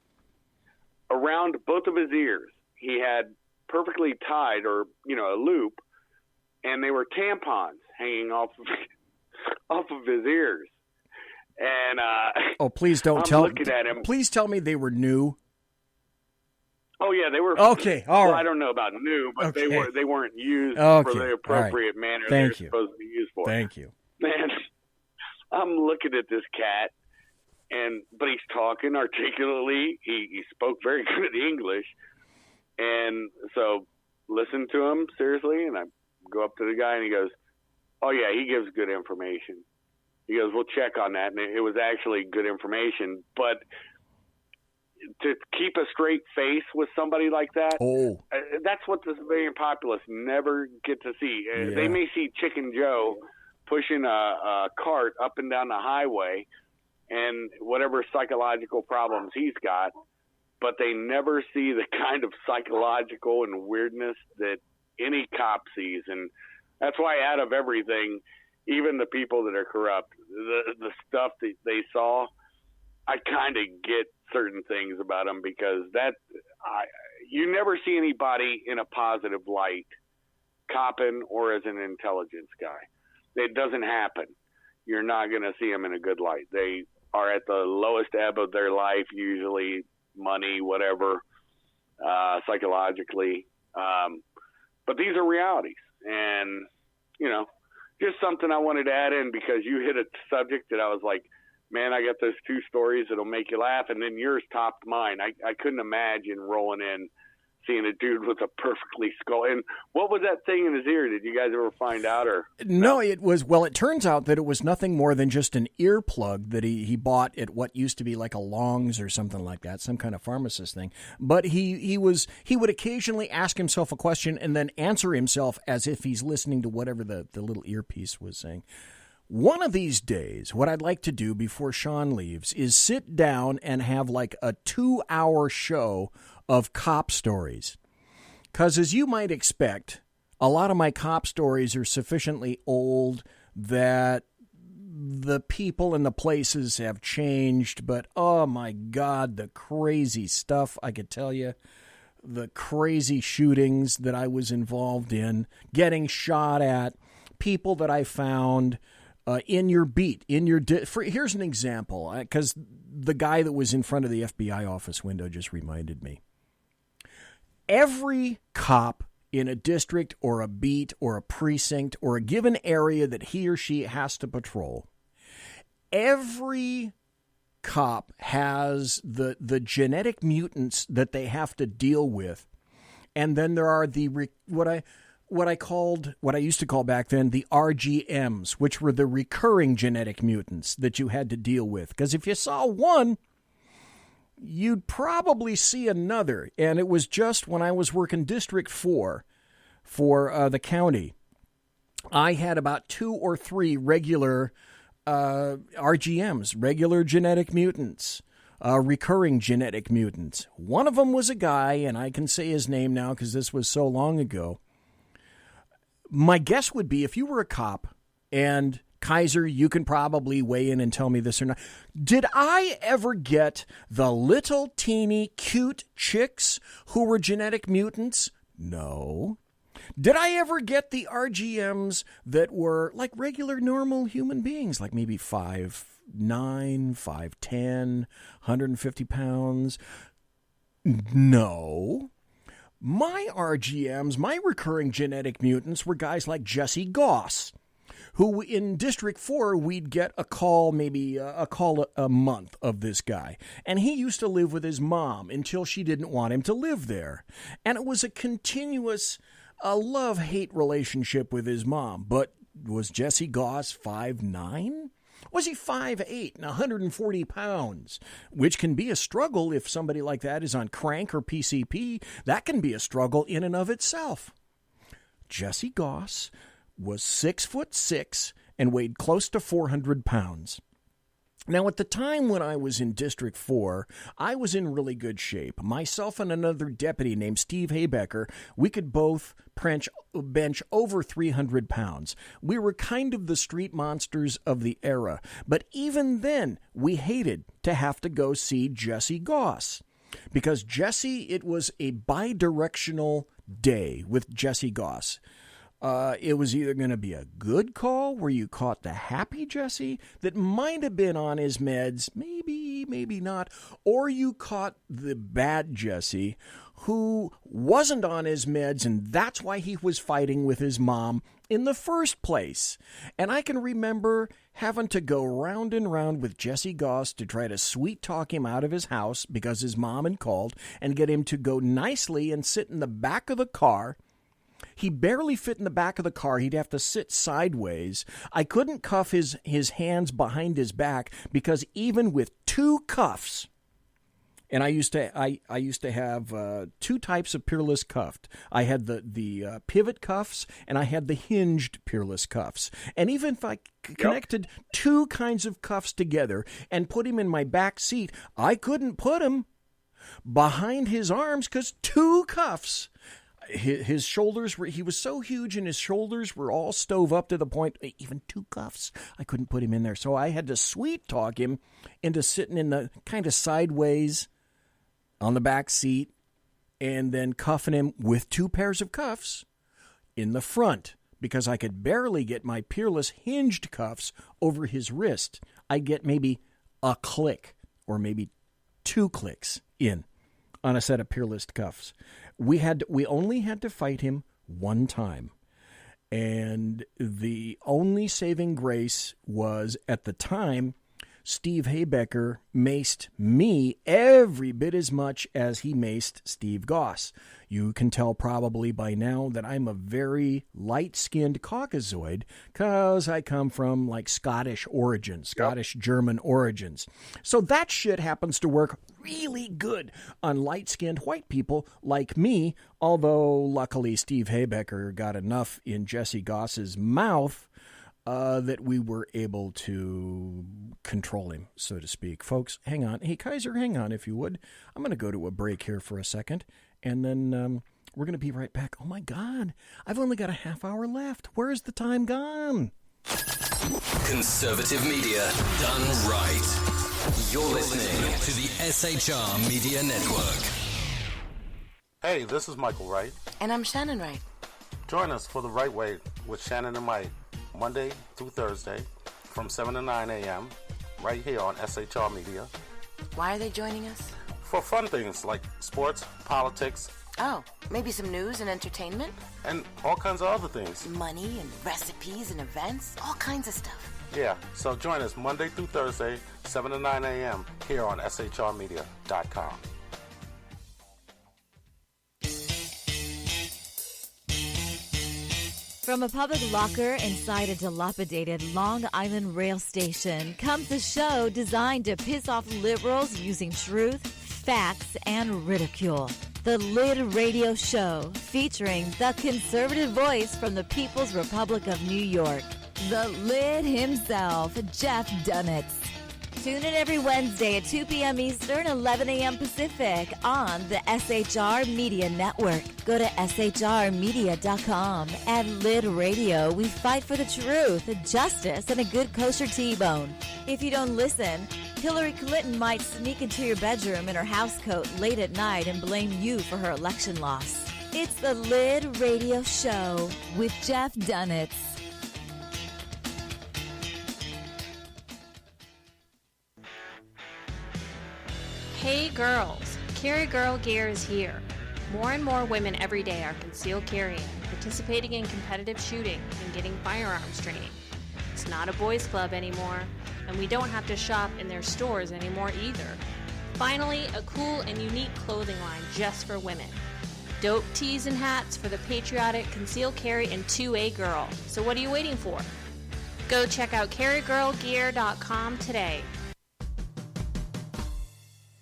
around both of his ears, he had perfectly tied, or a loop, and they were tampons hanging off of his ears. And please don't looking at him. Please tell me they were new. Oh yeah, they were. Okay, all right. I don't know about new, but they weren't used for the appropriate manner they're supposed to be used for. Thank you. Man, I'm looking at this cat. But he's talking articulately. He spoke very good English. And so listen to him seriously. And I go up to the guy and he goes, oh yeah, he gives good information. He goes, we'll check on that. And it was actually good information, but to keep a straight face with somebody like that, that's what the civilian populace never get to see. Yeah. They may see Chicken Joe pushing a cart up and down the highway and whatever psychological problems he's got, but they never see the kind of psychological and weirdness that any cop sees. And that's why out of everything, even the people that are corrupt, the stuff that they saw, I kind of get certain things about them, because you never see anybody in a positive light, copping or as an intelligence guy. It doesn't happen. You're not going to see them in a good light. They are at the lowest ebb of their life, usually money, whatever, psychologically. But these are realities. And, just something I wanted to add in, because you hit a subject that I was like, man, I got those two stories that'll make you laugh, and then yours topped mine. I couldn't imagine rolling in, seeing a dude with a perfectly skull. And what was that thing in his ear? Did you guys ever find out? Or no, it was, it turns out that it was nothing more than just an earplug that he bought at what used to be like a Long's or something like that, some kind of pharmacist thing. But he would occasionally ask himself a question and then answer himself as if he's listening to whatever the little earpiece was saying. One of these days, what I'd like to do before Sean leaves is sit down and have like a 2-hour show of cop stories. Because as you might expect, a lot of my cop stories are sufficiently old that the people and the places have changed. But, oh my God, the crazy stuff I could tell you. The crazy shootings that I was involved in, getting shot at, people that I found in your beat, here's an example, because the guy that was in front of the FBI office window just reminded me. Every cop in a district or a beat or a precinct or a given area that he or she has to patrol, every cop has the genetic mutants that they have to deal with, and then there are what I used to call back then the RGMs, which were the recurring genetic mutants that you had to deal with. Because if you saw one, you'd probably see another. And it was just when I was working District 4 for the county, I had about 2 or 3 regular RGMs, regular genetic mutants, recurring genetic mutants. One of them was a guy, and I can say his name now because this was so long ago. My guess would be if you were a cop, and Kaiser, you can probably weigh in and tell me this or not. Did I ever get the little teeny cute chicks who were genetic mutants? No. Did I ever get the RGMs that were like regular normal human beings, like maybe 5'9", 5'10", 150 pounds? No. My RGMs, my recurring genetic mutants, were guys like Jesse Goss, who in District 4, we'd get a call, maybe a call a month of this guy. And he used to live with his mom until she didn't want him to live there. And it was a continuous love-hate relationship with his mom. But was Jesse Goss 5'9"? Was he 5'8" and 140 pounds? Which can be a struggle if somebody like that is on crank or PCP. That can be a struggle in and of itself. Jesse Goss was 6'6" and weighed close to 400 pounds. Now, at the time when I was in District 4, I was in really good shape. Myself and another deputy named Steve Haybecker, we could both bench over 300 pounds. We were kind of the street monsters of the era. But even then, we hated to have to go see Jesse Goss. Because Jesse, it was a bi-directional day with Jesse Goss. It was either going to be a good call where you caught the happy Jesse that might have been on his meds, maybe not, or you caught the bad Jesse who wasn't on his meds, and that's why he was fighting with his mom in the first place. And I can remember having to go round and round with Jesse Goss to try to sweet-talk him out of his house because his mom had called, and get him to go nicely and sit in the back of the car. He barely fit in the back of the car. He'd have to sit sideways. I couldn't cuff his hands behind his back because even with two cuffs, and I used to have two types of peerless cuffed. I had the pivot cuffs and I had the hinged peerless cuffs. And even if I connected two kinds of cuffs together and put him in my back seat, I couldn't put him behind his arms because two cuffs. His shoulders were, he was so huge and his shoulders were all stove up to the point, even two cuffs, I couldn't put him in there. So I had to sweet talk him into sitting in the kind of sideways on the back seat and then cuffing him with two pairs of cuffs in the front because I could barely get my peerless hinged cuffs over his wrist. I'd get maybe a click or maybe two clicks in on a set of peerless cuffs. We only had to fight him one time. And the only saving grace was, at the time, Steve Haybecker maced me every bit as much as he maced Steve Goss. You can tell probably by now that I'm a very light-skinned Caucasoid because I come from like Scottish origins, Scottish-German origins. So that shit happens to work really good on light-skinned white people like me, although luckily Steve Haybecker got enough in Jesse Goss's mouth that we were able to control him, so to speak. Folks, hang on. Hey, Kaiser, hang on if you would. I'm going to go to a break here for a second, and then we're going to be right back. Oh, my God. I've only got a half hour left. Where's the time gone? Conservative media done right. You're listening to the SHR Media Network. Hey, this is Michael Wright. And I'm Shannon Wright. Join us for The Right Way with Shannon and Mike, Monday through Thursday from 7 to 9 a.m. right here on SHR Media. Why are they joining us? For fun things like sports, politics. Oh, maybe some news and entertainment? And all kinds of other things. Money and recipes and events, all kinds of stuff. Yeah, so join us Monday through Thursday, 7 to 9 a.m. here on SHRmedia.com. From a public locker inside a dilapidated Long Island rail station comes a show designed to piss off liberals using truth, facts, and ridicule. The Lid Radio Show, featuring the conservative voice from the People's Republic of New York, The Lid himself, Jeff Dunitz. Tune in every Wednesday at 2 p.m. Eastern, 11 a.m. Pacific on the SHR Media Network. Go to shrmedia.com. At Lid Radio, we fight for the truth, justice, and a good kosher T-bone. If you don't listen, Hillary Clinton might sneak into your bedroom in her housecoat late at night and blame you for her election loss. It's the Lid Radio Show with Jeff Dunitz. Hey girls, Carry Girl Gear is here. More and more women every day are concealed carrying, participating in competitive shooting, and getting firearms training. It's not a boys' club anymore, and we don't have to shop in their stores anymore either. Finally, a cool and unique clothing line just for women. Dope tees and hats for the patriotic, concealed carry, and 2A girl. So what are you waiting for? Go check out carrygirlgear.com today.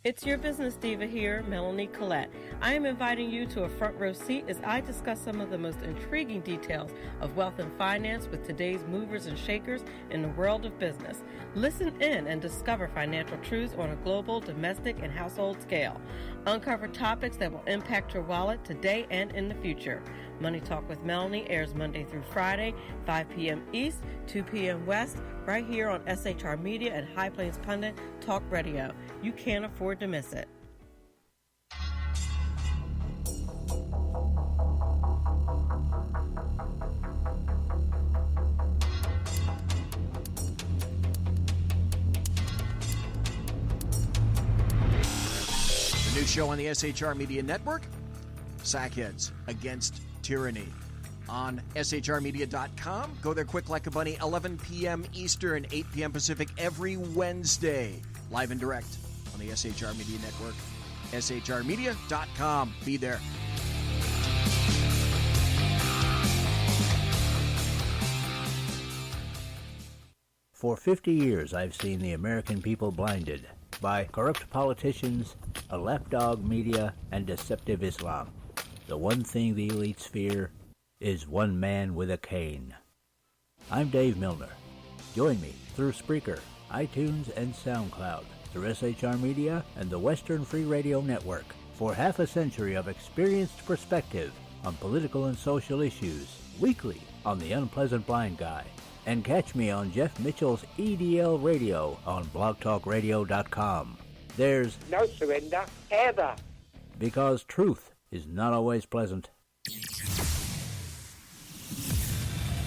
It's your business diva here, Melanie Collette. I am inviting you to a front row seat as I discuss some of the most intriguing details of wealth and finance with today's movers and shakers in the world of business. Listen in and discover financial truths on a global, domestic, and household scale. Uncover topics that will impact your wallet today and in the future. Money Talk with Melanie airs Monday through Friday, 5 p.m. East, 2 p.m. West, right here on SHR Media and High Plains Pundit Talk Radio. You can't afford to miss it. The new show on the SHR Media Network, Sackheads Against Tyranny. On shrmedia.com. Go there quick like a bunny, 11 p.m. Eastern, 8 p.m. Pacific every Wednesday. Live and direct on the SHR Media Network. shrmedia.com. Be there. For 50 years, I've seen the American people blinded by corrupt politicians, a lapdog media, and deceptive Islam. The one thing the elites fear is one man with a cane. I'm Dave Milner. Join me through Spreaker, iTunes, and SoundCloud, through SHR Media and the Western Free Radio Network, for half a century of experienced perspective on political and social issues, weekly on The Unpleasant Blind Guy. And catch me on Jeff Mitchell's EDL Radio on blogtalkradio.com. There's no surrender, ever. Because truth is not always pleasant.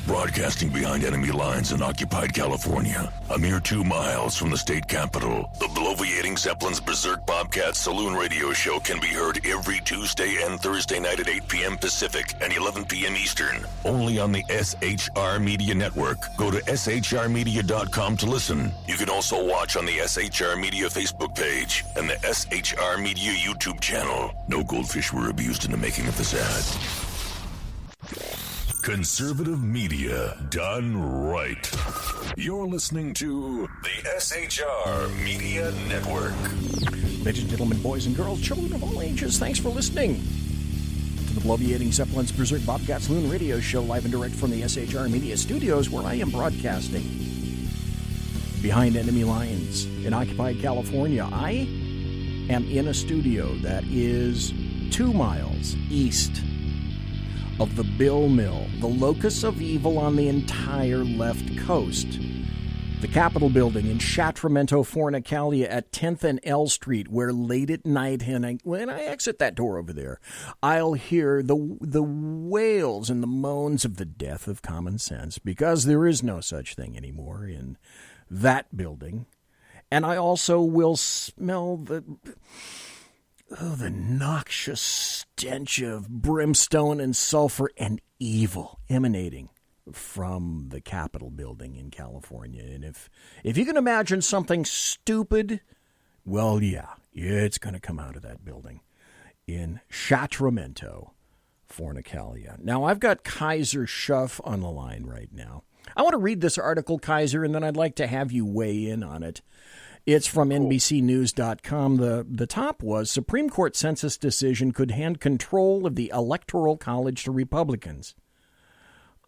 Broadcasting behind enemy lines in occupied California, a mere 2 miles from the state capitol, the bloviating Zeppelin's Berserk Bobcat Saloon radio show can be heard every Tuesday and Thursday night at 8 p.m. Pacific and 11 p.m. Eastern, only on the SHR Media Network. Go to shrmedia.com to listen. You can also watch on the SHR Media Facebook page and the SHR Media YouTube channel. No goldfish were abused in the making of this ad. Conservative media done right. You're listening to the SHR Media Network. Ladies and gentlemen, boys and girls, children of all ages, thanks for listening to the bloviating Zeppelin's Berserk Bobcat Saloon radio show, live and direct from the SHR Media studios, where I am broadcasting behind enemy lines in occupied California. I am in a studio that is 2 miles east of the Bill Mill, the locus of evil on the entire left coast. The Capitol building in Sacramento, Fornicalia at 10th and L Street, where late at night, when I exit that door over there, I'll hear the wails and the moans of the death of common sense, because there is no such thing anymore in that building. And I also will smell the noxious stench of brimstone and sulfur and evil emanating from the Capitol building in California. And if you can imagine something stupid, well, yeah, it's going to come out of that building in Sacramento, Fornicalia. Now, I've got Kaiser Schuff on the line right now. I want to read this article, Kaiser, and then I'd like to have you weigh in on it. It's from NBCnews.com. The top was, Supreme Court census decision could hand control of the Electoral College to Republicans.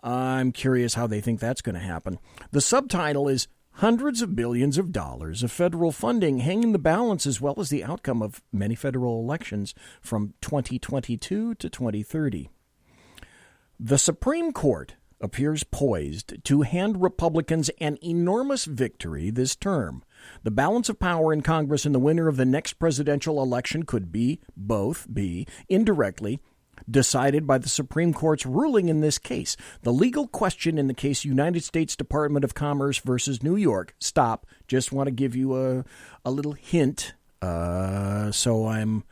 I'm curious how they think that's going to happen. The subtitle is Hundreds of Billions of Dollars of Federal Funding Hang in the Balance as well as the outcome of many federal elections from 2022 to 2030. The Supreme Court appears poised to hand Republicans an enormous victory this term. The balance of power in Congress and the winner of the next presidential election could both be indirectly decided by the Supreme Court's ruling in this case. The legal question in the case United States Department of Commerce versus New York. Stop. Just want to give you a little hint. So I'm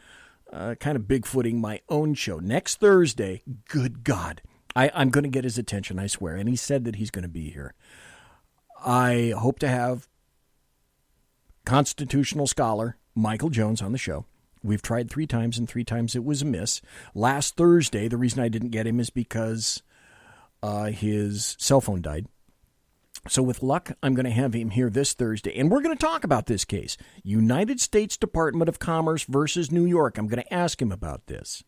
kind of bigfooting my own show. Next Thursday, good God, I'm going to get his attention, I swear. And he said that he's going to be here. I hope to have constitutional scholar Michael Jones on the show. We've tried 3 times, and 3 times it was a miss. Last Thursday, the reason I didn't get him is because his cell phone died. So with luck, I'm going to have him here this Thursday, and we're going to talk about this case. United States Department of Commerce versus New York. I'm going to ask him about this.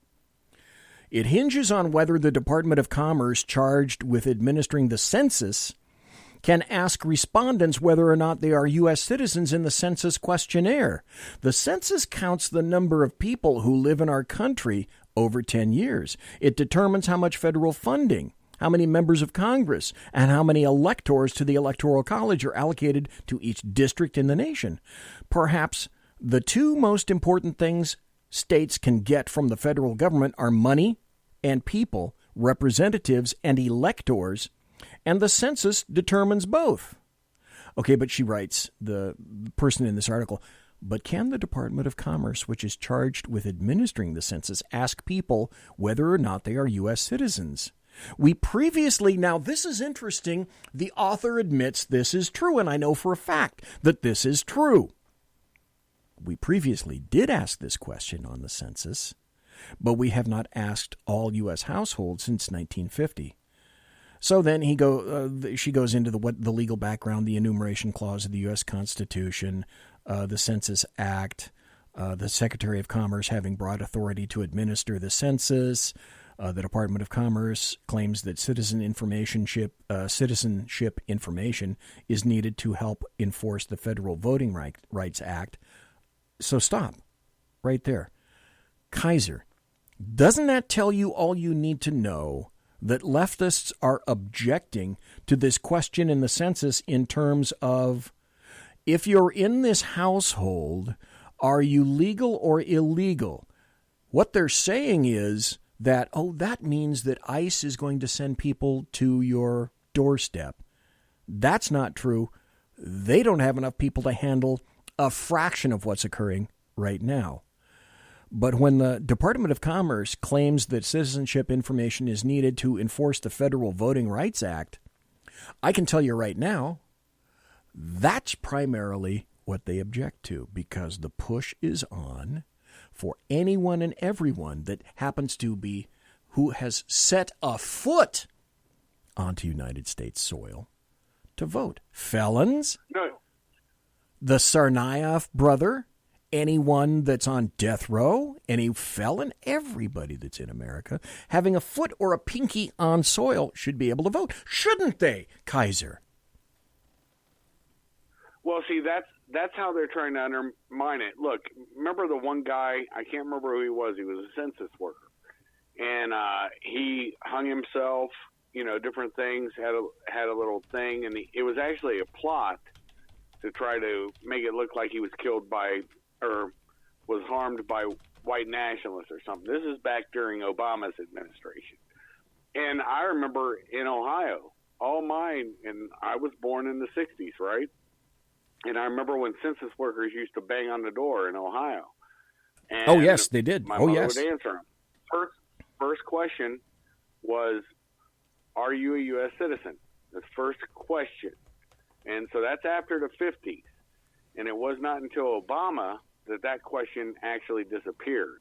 It hinges on whether the Department of Commerce charged with administering the census can ask respondents whether or not they are U.S. citizens in the census questionnaire. The census counts the number of people who live in our country over 10 years. It determines how much federal funding, how many members of Congress, and how many electors to the Electoral College are allocated to each district in the nation. Perhaps the 2 most important things states can get from the federal government are money and people, representatives and electors, and the census determines both. Okay, but she writes, the person in this article, but can the Department of Commerce, which is charged with administering the census, ask people whether or not they are U.S. citizens? We previously, now this is interesting, the author admits this is true, and I know for a fact that this is true. We previously did ask this question on the census, but we have not asked all U.S. households since 1950. So then she goes into the legal background, the enumeration clause of the U.S. Constitution, the Census Act, the Secretary of Commerce having broad authority to administer the census. The Department of Commerce claims that citizenship information is needed to help enforce the Federal Voting Rights Act. So stop right there. Kaiser, doesn't that tell you all you need to know that leftists are objecting to this question in the census in terms of, if you're in this household, are you legal or illegal? What they're saying is that, that means that ICE is going to send people to your doorstep. That's not true. They don't have enough people to handle a fraction of what's occurring right now. But when the Department of Commerce claims that citizenship information is needed to enforce the Federal Voting Rights Act, I can tell you right now, that's primarily what they object to, because the push is on for anyone and everyone that happens to be, who has set a foot onto United States soil, to vote. Felons, No. the Tsarnaev brother, anyone that's on death row, any felon, everybody that's in America having a foot or a pinky on soil should be able to vote. Shouldn't they, Kaiser? Well, see, that's how they're trying to undermine it. Look, remember the one guy, I can't remember who he was a census worker, and he hung himself, different things, had a little thing, and it was actually a plot to try to make it look like he was killed by, or was harmed by, white nationalists or something. This is back during Obama's administration. And I remember in Ohio, all mine, and I was born in the 60s, right? And I remember when census workers used to bang on the door in Ohio. And oh, yes, they did. My mother would yes. answer them. First question was, are you a U.S. citizen? The first question. And so that's after the 50s. And it was not until Obama that question actually disappeared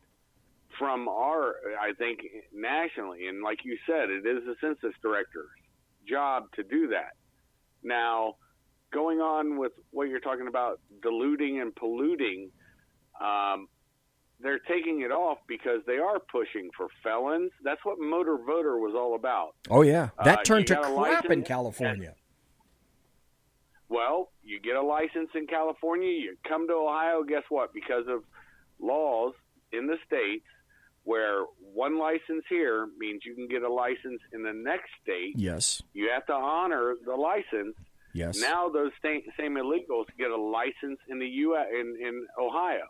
from I think, nationally. And like you said, it is the census director's job to do that. Now, going on with what you're talking about, diluting and polluting, they're taking it off because they are pushing for felons. That's what Motor Voter was all about. Oh, yeah. That turned to you got a crap in license? California. Well, you get a license in California, you come to Ohio, guess what? Because of laws in the states where one license here means you can get a license in the next state. Yes. You have to honor the license. Yes. Now those same illegals get a license in the U.S. in Ohio.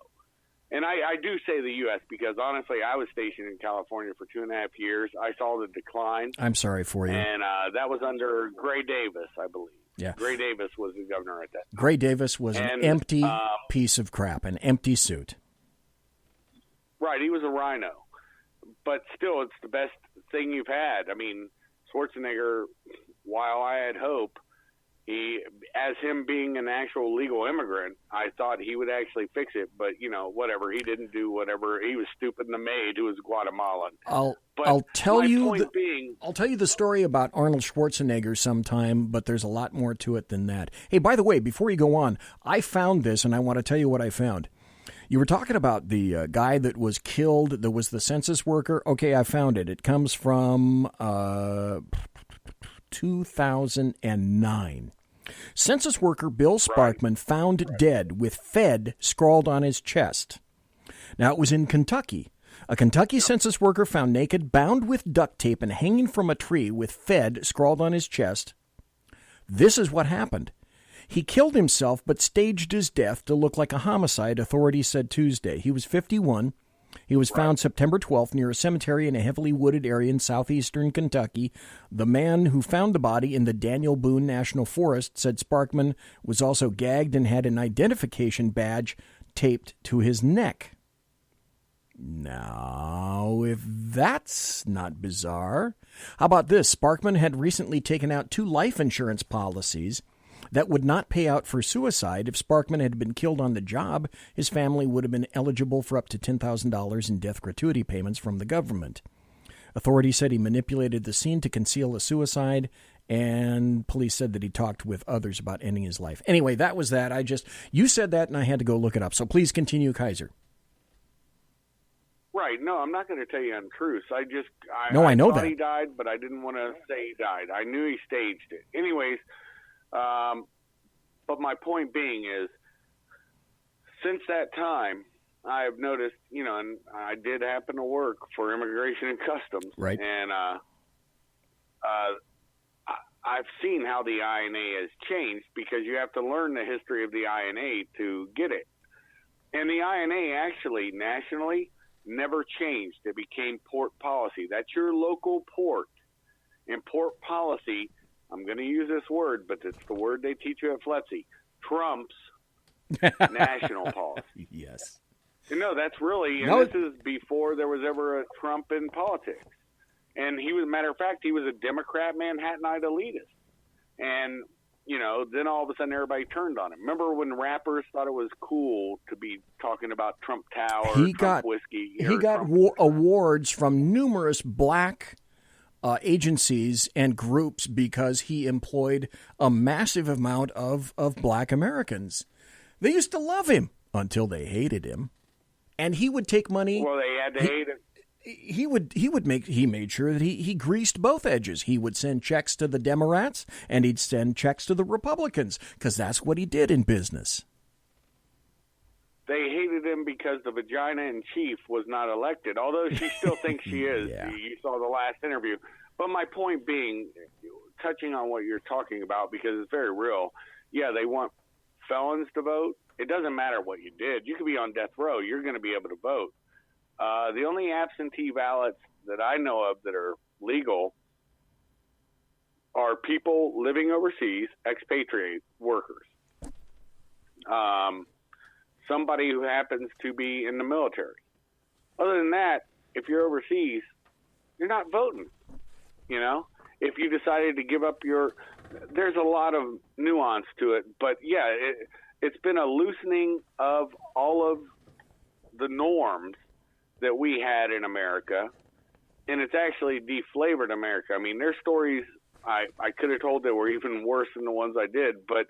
And I do say the U.S. because, honestly, I was stationed in California for 2.5 years. I saw the decline. I'm sorry for you. And that was under Gray Davis, I believe. Yeah. Gray Davis was the governor at that time. Gray Davis was an empty piece of crap, an empty suit. Right, he was a rhino. But still, it's the best thing you've had. I mean, Schwarzenegger, while I had hope, as him being an actual legal immigrant, I thought he would actually fix it. But, whatever. He didn't do whatever. He was stupid in the maid who was Guatemalan. I'll tell you I'll tell you the story about Arnold Schwarzenegger sometime, but there's a lot more to it than that. Hey, by the way, before you go on, I found this, and I want to tell you what I found. You were talking about the guy that was killed, that was the census worker. Okay, I found it. It comes from 2009. Census worker Bill Sparkman found dead with Fed scrawled on his chest. Now, it was in Kentucky. A Kentucky census worker found naked, bound with duct tape, and hanging from a tree with Fed scrawled on his chest. This is what happened. He killed himself but staged his death to look like a homicide, authorities said Tuesday. He was 51. He was found September 12th near a cemetery in a heavily wooded area in southeastern Kentucky. The man who found the body in the Daniel Boone National Forest said Sparkman was also gagged and had an identification badge taped to his neck. Now, if that's not bizarre, how about this? Sparkman had recently taken out 2 life insurance policies that would not pay out for suicide. If Sparkman had been killed on the job, his family would have been eligible for up to $10,000 in death gratuity payments from the government. Authorities said he manipulated the scene to conceal a suicide, and police said that he talked with others about ending his life. Anyway, that was that. You said that, and I had to go look it up. So please continue, Kaiser. Right. No, I'm not going to tell you untruths. I know thought that. he died, but I didn't want to say he died. I knew he staged it. Anyways, but my point being is, since that time, I have noticed, and I did happen to work for Immigration and Customs. Right. And I've seen how the INA has changed because you have to learn the history of the INA to get it. And the INA actually, nationally, never changed. It became port policy. That's your local port. And port policy, I'm going to use this word, but it's the word they teach you at FLETC, trumps national policy. Yes. No, that's really, and No. this is before there was ever a Trump in politics. And he was, matter of fact, he was a Democrat Manhattanite elitist. And, then all of a sudden everybody turned on him. Remember when rappers thought it was cool to be talking about Trump Tower, Trump whiskey? He got awards from numerous black agencies and groups because he employed a massive amount of black Americans. They used to love him until they hated him. And he would take money. Well, they had to hate him. He made sure that he greased both edges. He would send checks to the Democrats and he'd send checks to the Republicans because that's what he did in business. They hated him because the vagina in chief was not elected, although she still thinks she is. Yeah. You saw the last interview. But my point being, touching on what you're talking about, because it's very real, yeah, they want felons to vote. It doesn't matter what you did. You could be on death row. You're going to be able to vote. The only absentee ballots that I know of that are legal are people living overseas, expatriate workers. Somebody who happens to be in the military. Other than that, if you're overseas, you're not voting. If you decided to give up there's a lot of nuance to it, but yeah, it's been a loosening of all of the norms that we had in America, and it's actually deflavored America. I mean, there's stories I could have told that were even worse than the ones I did, but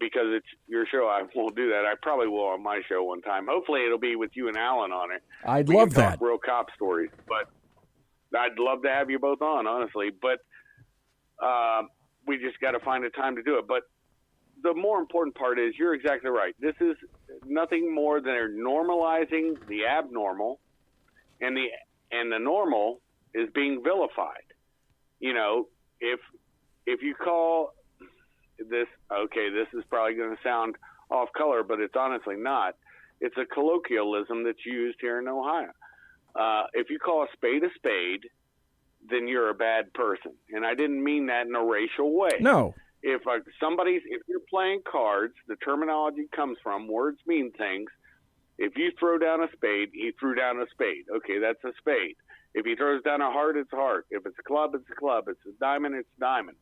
because it's your show, I won't do that. I probably will on my show one time. Hopefully it'll be with you and Alan on it. I'd We love can talk that. real cop stories, but I'd love to have you both on, honestly. But we just got to find a time to do it. But the more important part is you're exactly right. This is nothing more than normalizing the abnormal, and the normal is being vilified. You know, if you call this, okay, this is probably going to sound off color, but it's honestly not. It's a colloquialism that's used here in Ohio. If you call a spade, then you're a bad person. And I didn't mean that in a racial way. No. If you're playing cards, the terminology comes from, words mean things. If you throw down a spade, he threw down a spade. Okay, that's a spade. If he throws down a heart, it's a heart. If it's a club, it's a club. It's a diamond, it's a diamond.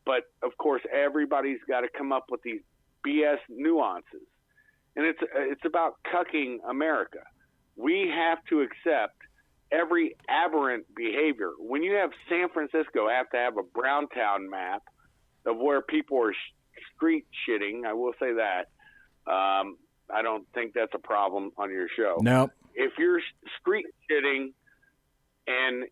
But, of course, everybody's got to come up with these BS nuances. And it's about cucking America. We have to accept every aberrant behavior. When you have San Francisco have to have a Browntown map of where people are street shitting, I will say that. I don't think that's a problem on your show. No. If you're street shitting, and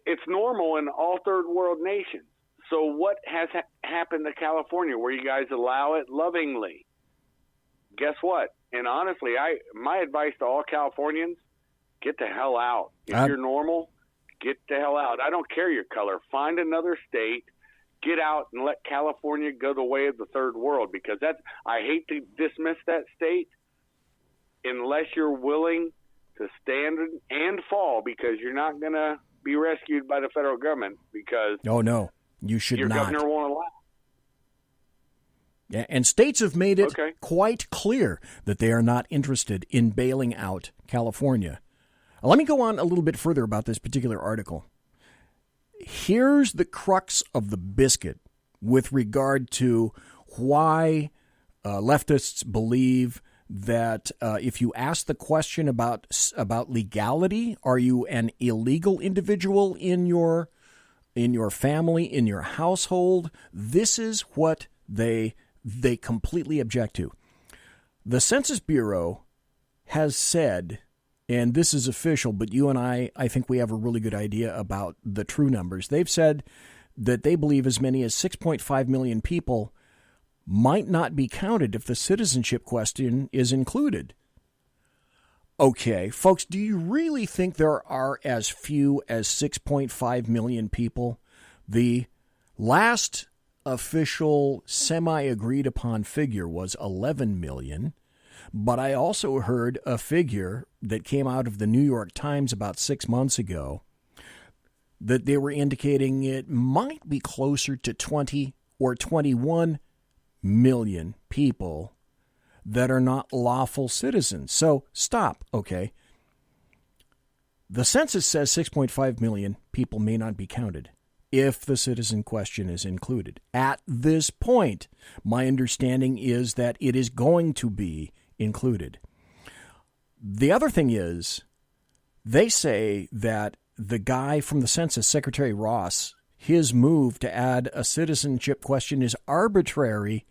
it's normal in all third world nations. So what has happened to California where you guys allow it lovingly? Guess what? And honestly, my advice to all Californians, get the hell out. If you're normal, get the hell out. I don't care your color. Find another state, get out, and let California go the way of the third world, because I hate to dismiss that state unless you're willing to stand and fall, because you're not going to be rescued by the federal government, because Oh, no. You should your not. governor won't allow. Yeah, and states have made it quite clear that they are not interested in bailing out California. Let me go on a little bit further about this particular article. Here's the crux of the biscuit with regard to why leftists believe that if you ask the question about legality, are you an illegal individual in your family, in your household, this is what they completely object to. The Census Bureau has said, and this is official, but you and I think we have a really good idea about the true numbers. They've said that they believe as many as 6.5 million people might not be counted if the citizenship question is included. Okay, folks, do you really think there are as few as 6.5 million people? The last official semi-agreed upon figure was 11 million, but I also heard a figure that came out of the New York Times about 6 months ago that they were indicating it might be closer to 20 or 21 million people that are not lawful citizens. So stop, okay? The census says 6.5 million people may not be counted if the citizen question is included. At this point, my understanding is that it is going to be included. The other thing is, they say that the guy from the census, Secretary Ross, his move to add a citizenship question is arbitrary.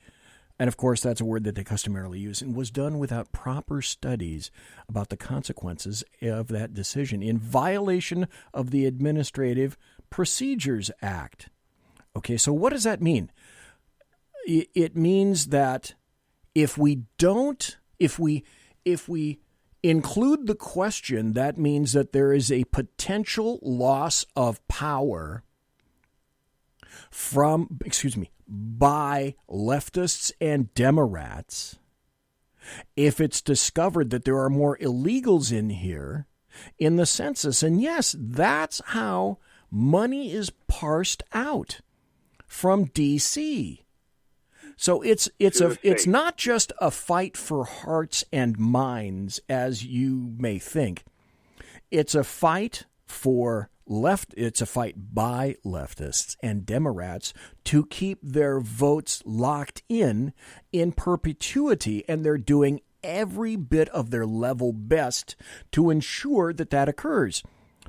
And of course, that's a word that they customarily use, and was done without proper studies about the consequences of that decision in violation of the Administrative Procedures Act. Okay, so what does that mean? It means that if we include the question, that means that there is a potential loss of power by leftists and Democrats if it's discovered that there are more illegals in here in the census. And yes, that's how money is parsed out from D.C. So it's not just a fight for hearts and minds, as you may think. It's a fight for it's a fight by leftists and Democrats to keep their votes locked in perpetuity, and they're doing every bit of their level best to ensure that that occurs.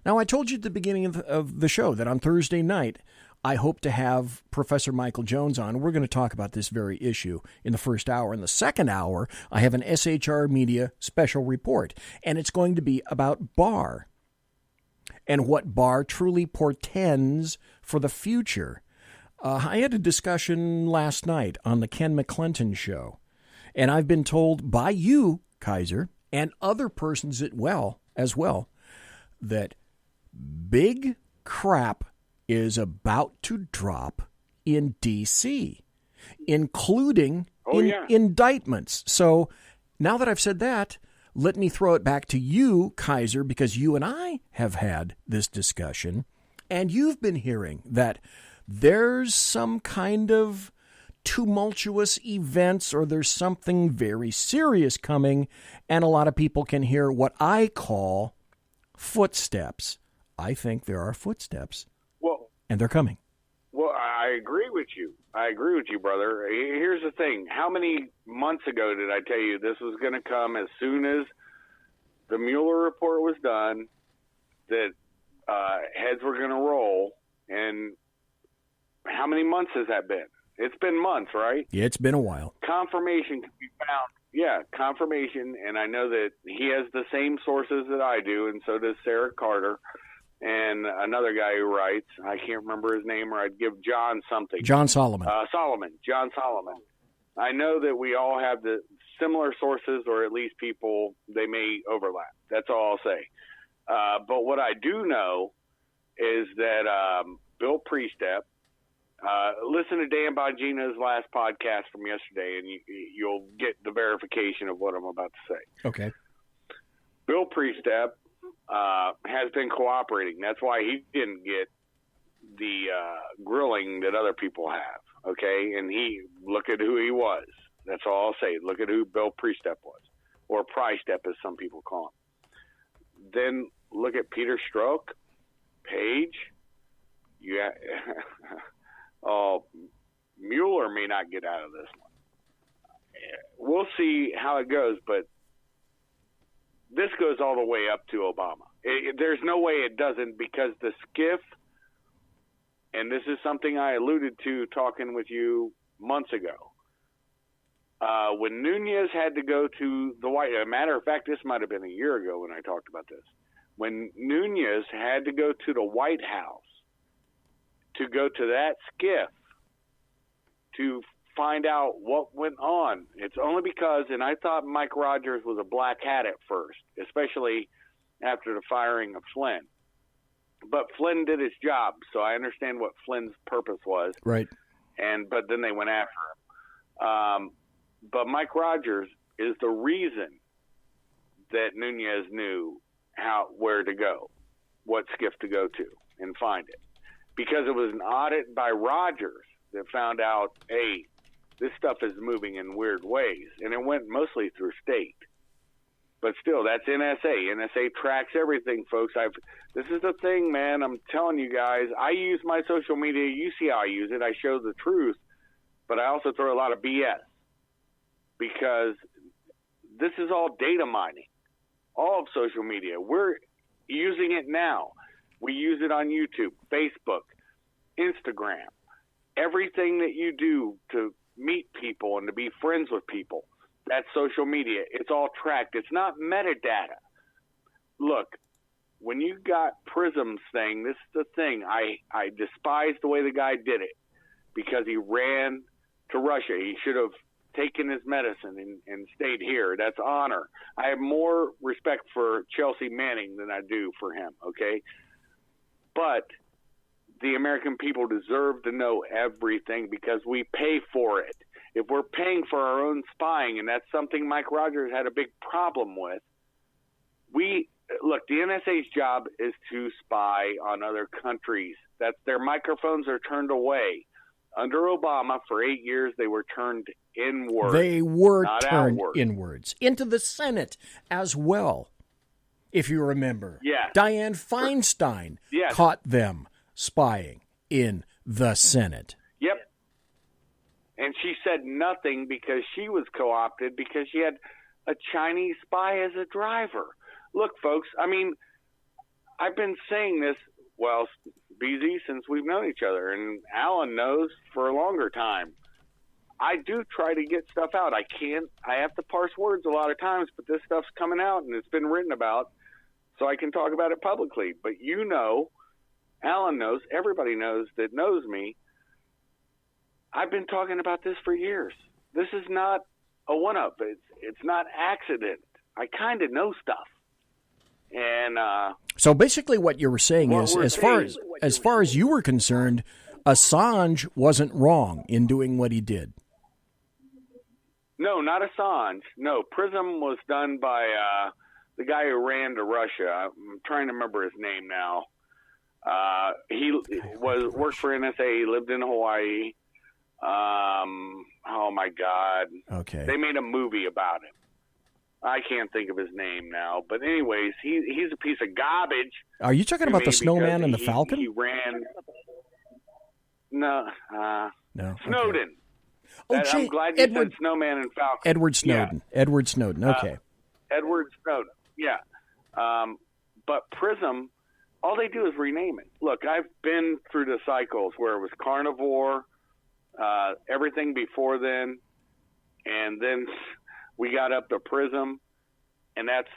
Now, I told you at the beginning of the show that on Thursday night, I hope to have Professor Michael Jones on. We're going to talk about this very issue in the first hour. In the second hour, I have an SHR Media special report, and it's going to be about Barr and what Barr truly portends for the future. I had a discussion last night on the Ken McClinton show, and I've been told by you, Kaiser, and other persons as well, that big crap is about to drop in D.C., including indictments. So now that I've said that, let me throw it back to you, Kaiser, because you and I have had this discussion, and you've been hearing that there's some kind of tumultuous events or there's something very serious coming, and a lot of people can hear what I call footsteps. I think there are footsteps. And they're coming. Well, I agree with you. Brother. Here's the thing. How many months ago did I tell you this was going to come as soon as the Mueller report was done, that heads were going to roll? And how many months has that been? It's been months, right? Yeah, it's been a while. Confirmation can be found. Yeah, confirmation. And I know that he has the same sources that I do, and so does Sarah Carter. And another guy who writes, I can't remember his name, or I'd give John something. John Solomon. John Solomon. I know that we all have the similar sources, or at least people, they may overlap. That's all I'll say. But what I do know is that Bill Priestep, listen to Dan Bongino's last podcast from yesterday, and you'll get the verification of what I'm about to say. Okay. Bill Priestep has been cooperating. That's why he didn't get the grilling that other people have, okay? And look at who he was. That's all I'll say. Look at who Bill Priestep was, or Priestep as some people call him. Then look at Peter Strzok, Page. Mueller may not get out of this one. We'll see how it goes, but this goes all the way up to Obama. There's no way it doesn't, because the skiff, and this is something I alluded to talking with you months ago, when Nunez had to go to the White House, as a matter of fact, this might have been a year ago when I talked about this, when Nunez had to go to the White House to go to that skiff to find out what went on. It's only because, and I thought Mike Rogers was a black hat at first, especially after the firing of Flynn. But Flynn did his job, so I understand what Flynn's purpose was. Right. But then they went after him. But Mike Rogers is the reason that Nunez knew where to go, what skiff to go to, and find it. Because it was an audit by Rogers that found out, hey, this stuff is moving in weird ways. And it went mostly through state. But still, that's NSA. NSA tracks everything, folks. This is the thing, man. I'm telling you guys, I use my social media. You see how I use it. I show the truth. But I also throw a lot of BS. Because this is all data mining. All of social media. We're using it now. We use it on YouTube, Facebook, Instagram. Everything that you do to meet people and to be friends with people, that's social media. It's all tracked. It's not metadata. Look, when you got Prism's thing, this is the thing. I despise the way the guy did it because he ran to Russia. He should have taken his medicine and stayed here. That's honor. I have more respect for Chelsea Manning than I do for him, okay? But the American people deserve to know everything because we pay for it. If we're paying for our own spying, and that's something Mike Rogers had a big problem with, look, the NSA's job is to spy on other countries. Their microphones are turned away. Under Obama, for 8 years, they were turned inward. They were turned outward. Inwards. Into the Senate as well, if you remember. Yes. Dianne Feinstein caught them spying in the Senate. Yep. And she said nothing because she was co-opted because she had a Chinese spy as a driver. Look, folks, I mean, I've been saying this, well, BZ, since we've known each other, and Alan knows for a longer time. I do try to get stuff out. I have to parse words a lot of times, but this stuff's coming out and it's been written about, so I can talk about it publicly. But you know, Alan knows, everybody knows that knows me. I've been talking about this for years. This is not a one-up. It's not accident. I kind of know stuff. And so basically what you were saying is, as far as you were concerned, Assange wasn't wrong in doing what he did. No, not Assange. No, PRISM was done by the guy who ran to Russia. I'm trying to remember his name now. He worked for NSA. He lived in Hawaii. Oh my God. Okay. They made a movie about him. I can't think of his name now, but anyways, he's a piece of garbage. Are you talking about the Snowman and the Falcon? He ran. No. No. Snowden. Okay. I'm glad you said Snowman and Falcon. Edward Snowden. Yeah. Edward Snowden. Okay. Edward Snowden. Yeah. But PRISM, all they do is rename it. Look, I've been through the cycles where it was Carnivore, everything before then, and then we got up to PRISM, and that's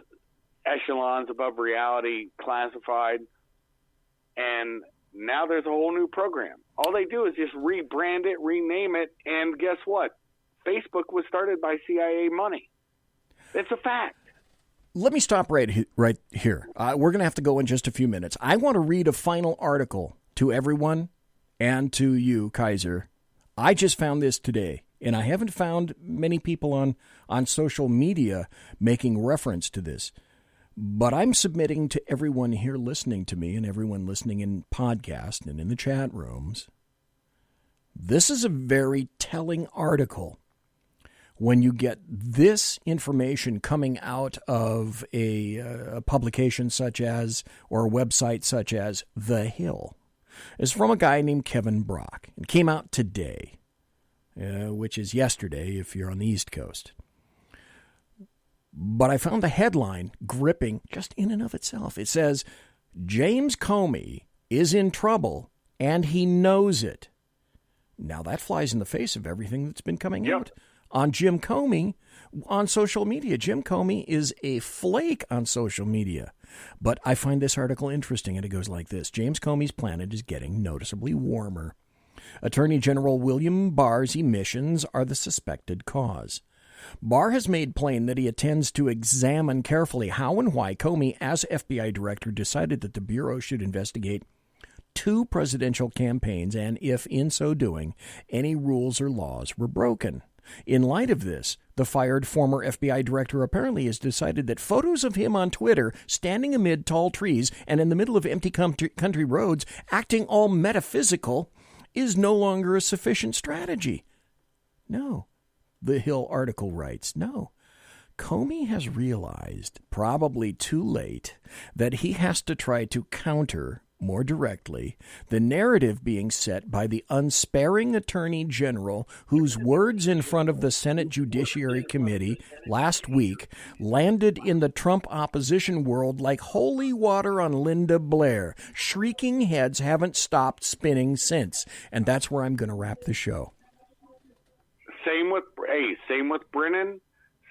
echelons above reality classified. And now there's a whole new program. All they do is just rebrand it, rename it, and guess what? Facebook was started by CIA money. It's a fact. Let me stop right here. We're going to have to go in just a few minutes. I want to read a final article to everyone and to you, Kaiser. I just found this today, and I haven't found many people on social media making reference to this. But I'm submitting to everyone here listening to me and everyone listening in podcast and in the chat rooms. This is a very telling article when you get this information coming out of a publication such as, or a website such as The Hill. It's from a guy named Kevin Brock. It came out today, which is yesterday if you're on the East Coast. But I found the headline gripping just in and of itself. It says, James Comey is in trouble and he knows it. Now that flies in the face of everything that's been coming out on Jim Comey on social media. Jim Comey is a flake on social media. But I find this article interesting, and it goes like this. James Comey's planet is getting noticeably warmer. Attorney General William Barr's emissions are the suspected cause. Barr has made plain that he intends to examine carefully how and why Comey, as FBI director, decided that the Bureau should investigate 2 presidential campaigns and, if in so doing, any rules or laws were broken. In light of this, the fired former FBI director apparently has decided that photos of him on Twitter standing amid tall trees and in the middle of empty country roads acting all metaphysical is no longer a sufficient strategy. No. The Hill article writes, no, Comey has realized, probably too late, that he has to try to counter, more directly, the narrative being set by the unsparing Attorney General whose words in front of the Senate Judiciary Committee last week landed in the Trump opposition world like holy water on Linda Blair. Shrieking heads haven't stopped spinning since. And that's where I'm going to wrap the show. Same with Brennan,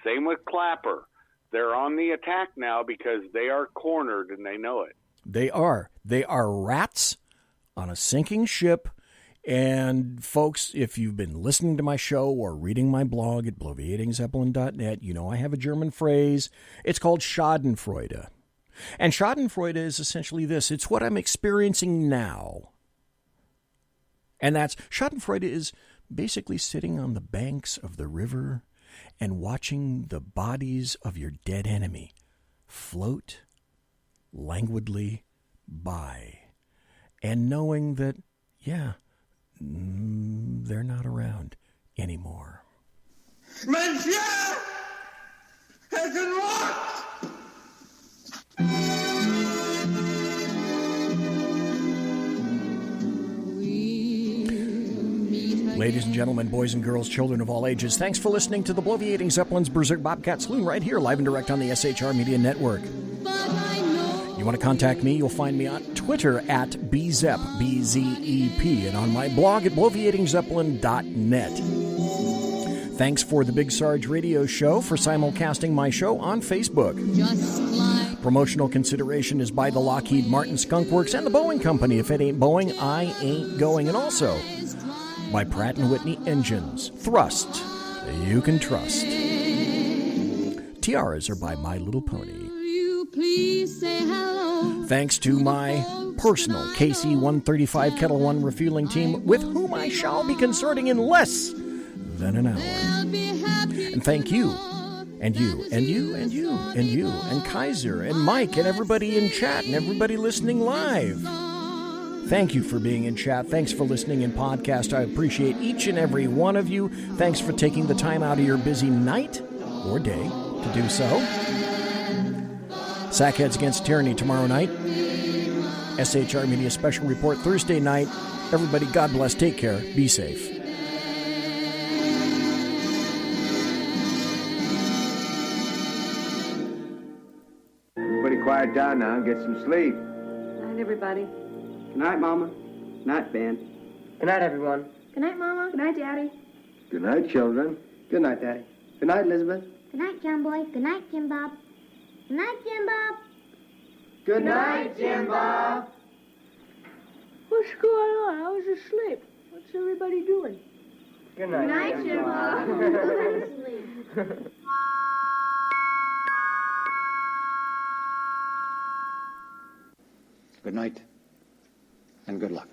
same with Clapper. They're on the attack now because they are cornered and they know it. They are. They are rats on a sinking ship. And folks, if you've been listening to my show or reading my blog at bloviatingzeppelin.net, you know I have a German phrase. It's called Schadenfreude. And Schadenfreude is essentially this. It's what I'm experiencing now. And that's, Schadenfreude is basically sitting on the banks of the river and watching the bodies of your dead enemy float languidly by and knowing that, they're not around anymore. Monsieur has been locked! Ladies and gentlemen, boys and girls, children of all ages, thanks for listening to the Bloviating Zeppelin's Berserk Bobcat Saloon right here, live and direct on the SHR Media Network. You want to contact me, you'll find me on Twitter at BZEP, B-Z-E-P, and on my blog at bloviatingzeppelin.net. Thanks for the Big Sarge Radio Show for simulcasting my show on Facebook. Promotional consideration is by the Lockheed Martin Skunk Works and the Boeing Company. If it ain't Boeing, I ain't going. And also by Pratt & Whitney Engines. Thrust, you can trust. Tiaras are by My Little Pony. Please say hello. Thanks to my personal KC-135 Kettle One refueling team, with whom I shall be consorting in less than an hour. And thank you, and you, and you, and you, and you, and Kaiser, and Mike, and everybody in chat, and everybody listening live. Thank you for being in chat. Thanks for listening in podcast. I appreciate each and every one of you. Thanks for taking the time out of your busy night or day to do so. Sackheads Against Tyranny tomorrow night. SHR Media Special Report Thursday night. Everybody, God bless. Take care. Be safe. Everybody quiet down now and get some sleep. Good night, everybody. Good night, Mama. Good night, Ben. Good night, everyone. Good night, Mama. Good night, Daddy. Good night, children. Good night, Daddy. Good night, Elizabeth. Good night, John Boy. Good night, Jim Bob. Good night, Jim Bob. Good night, Jim Bob. What's going on? I was asleep. What's everybody doing? Good night, Jim Bob. Good night, and good luck.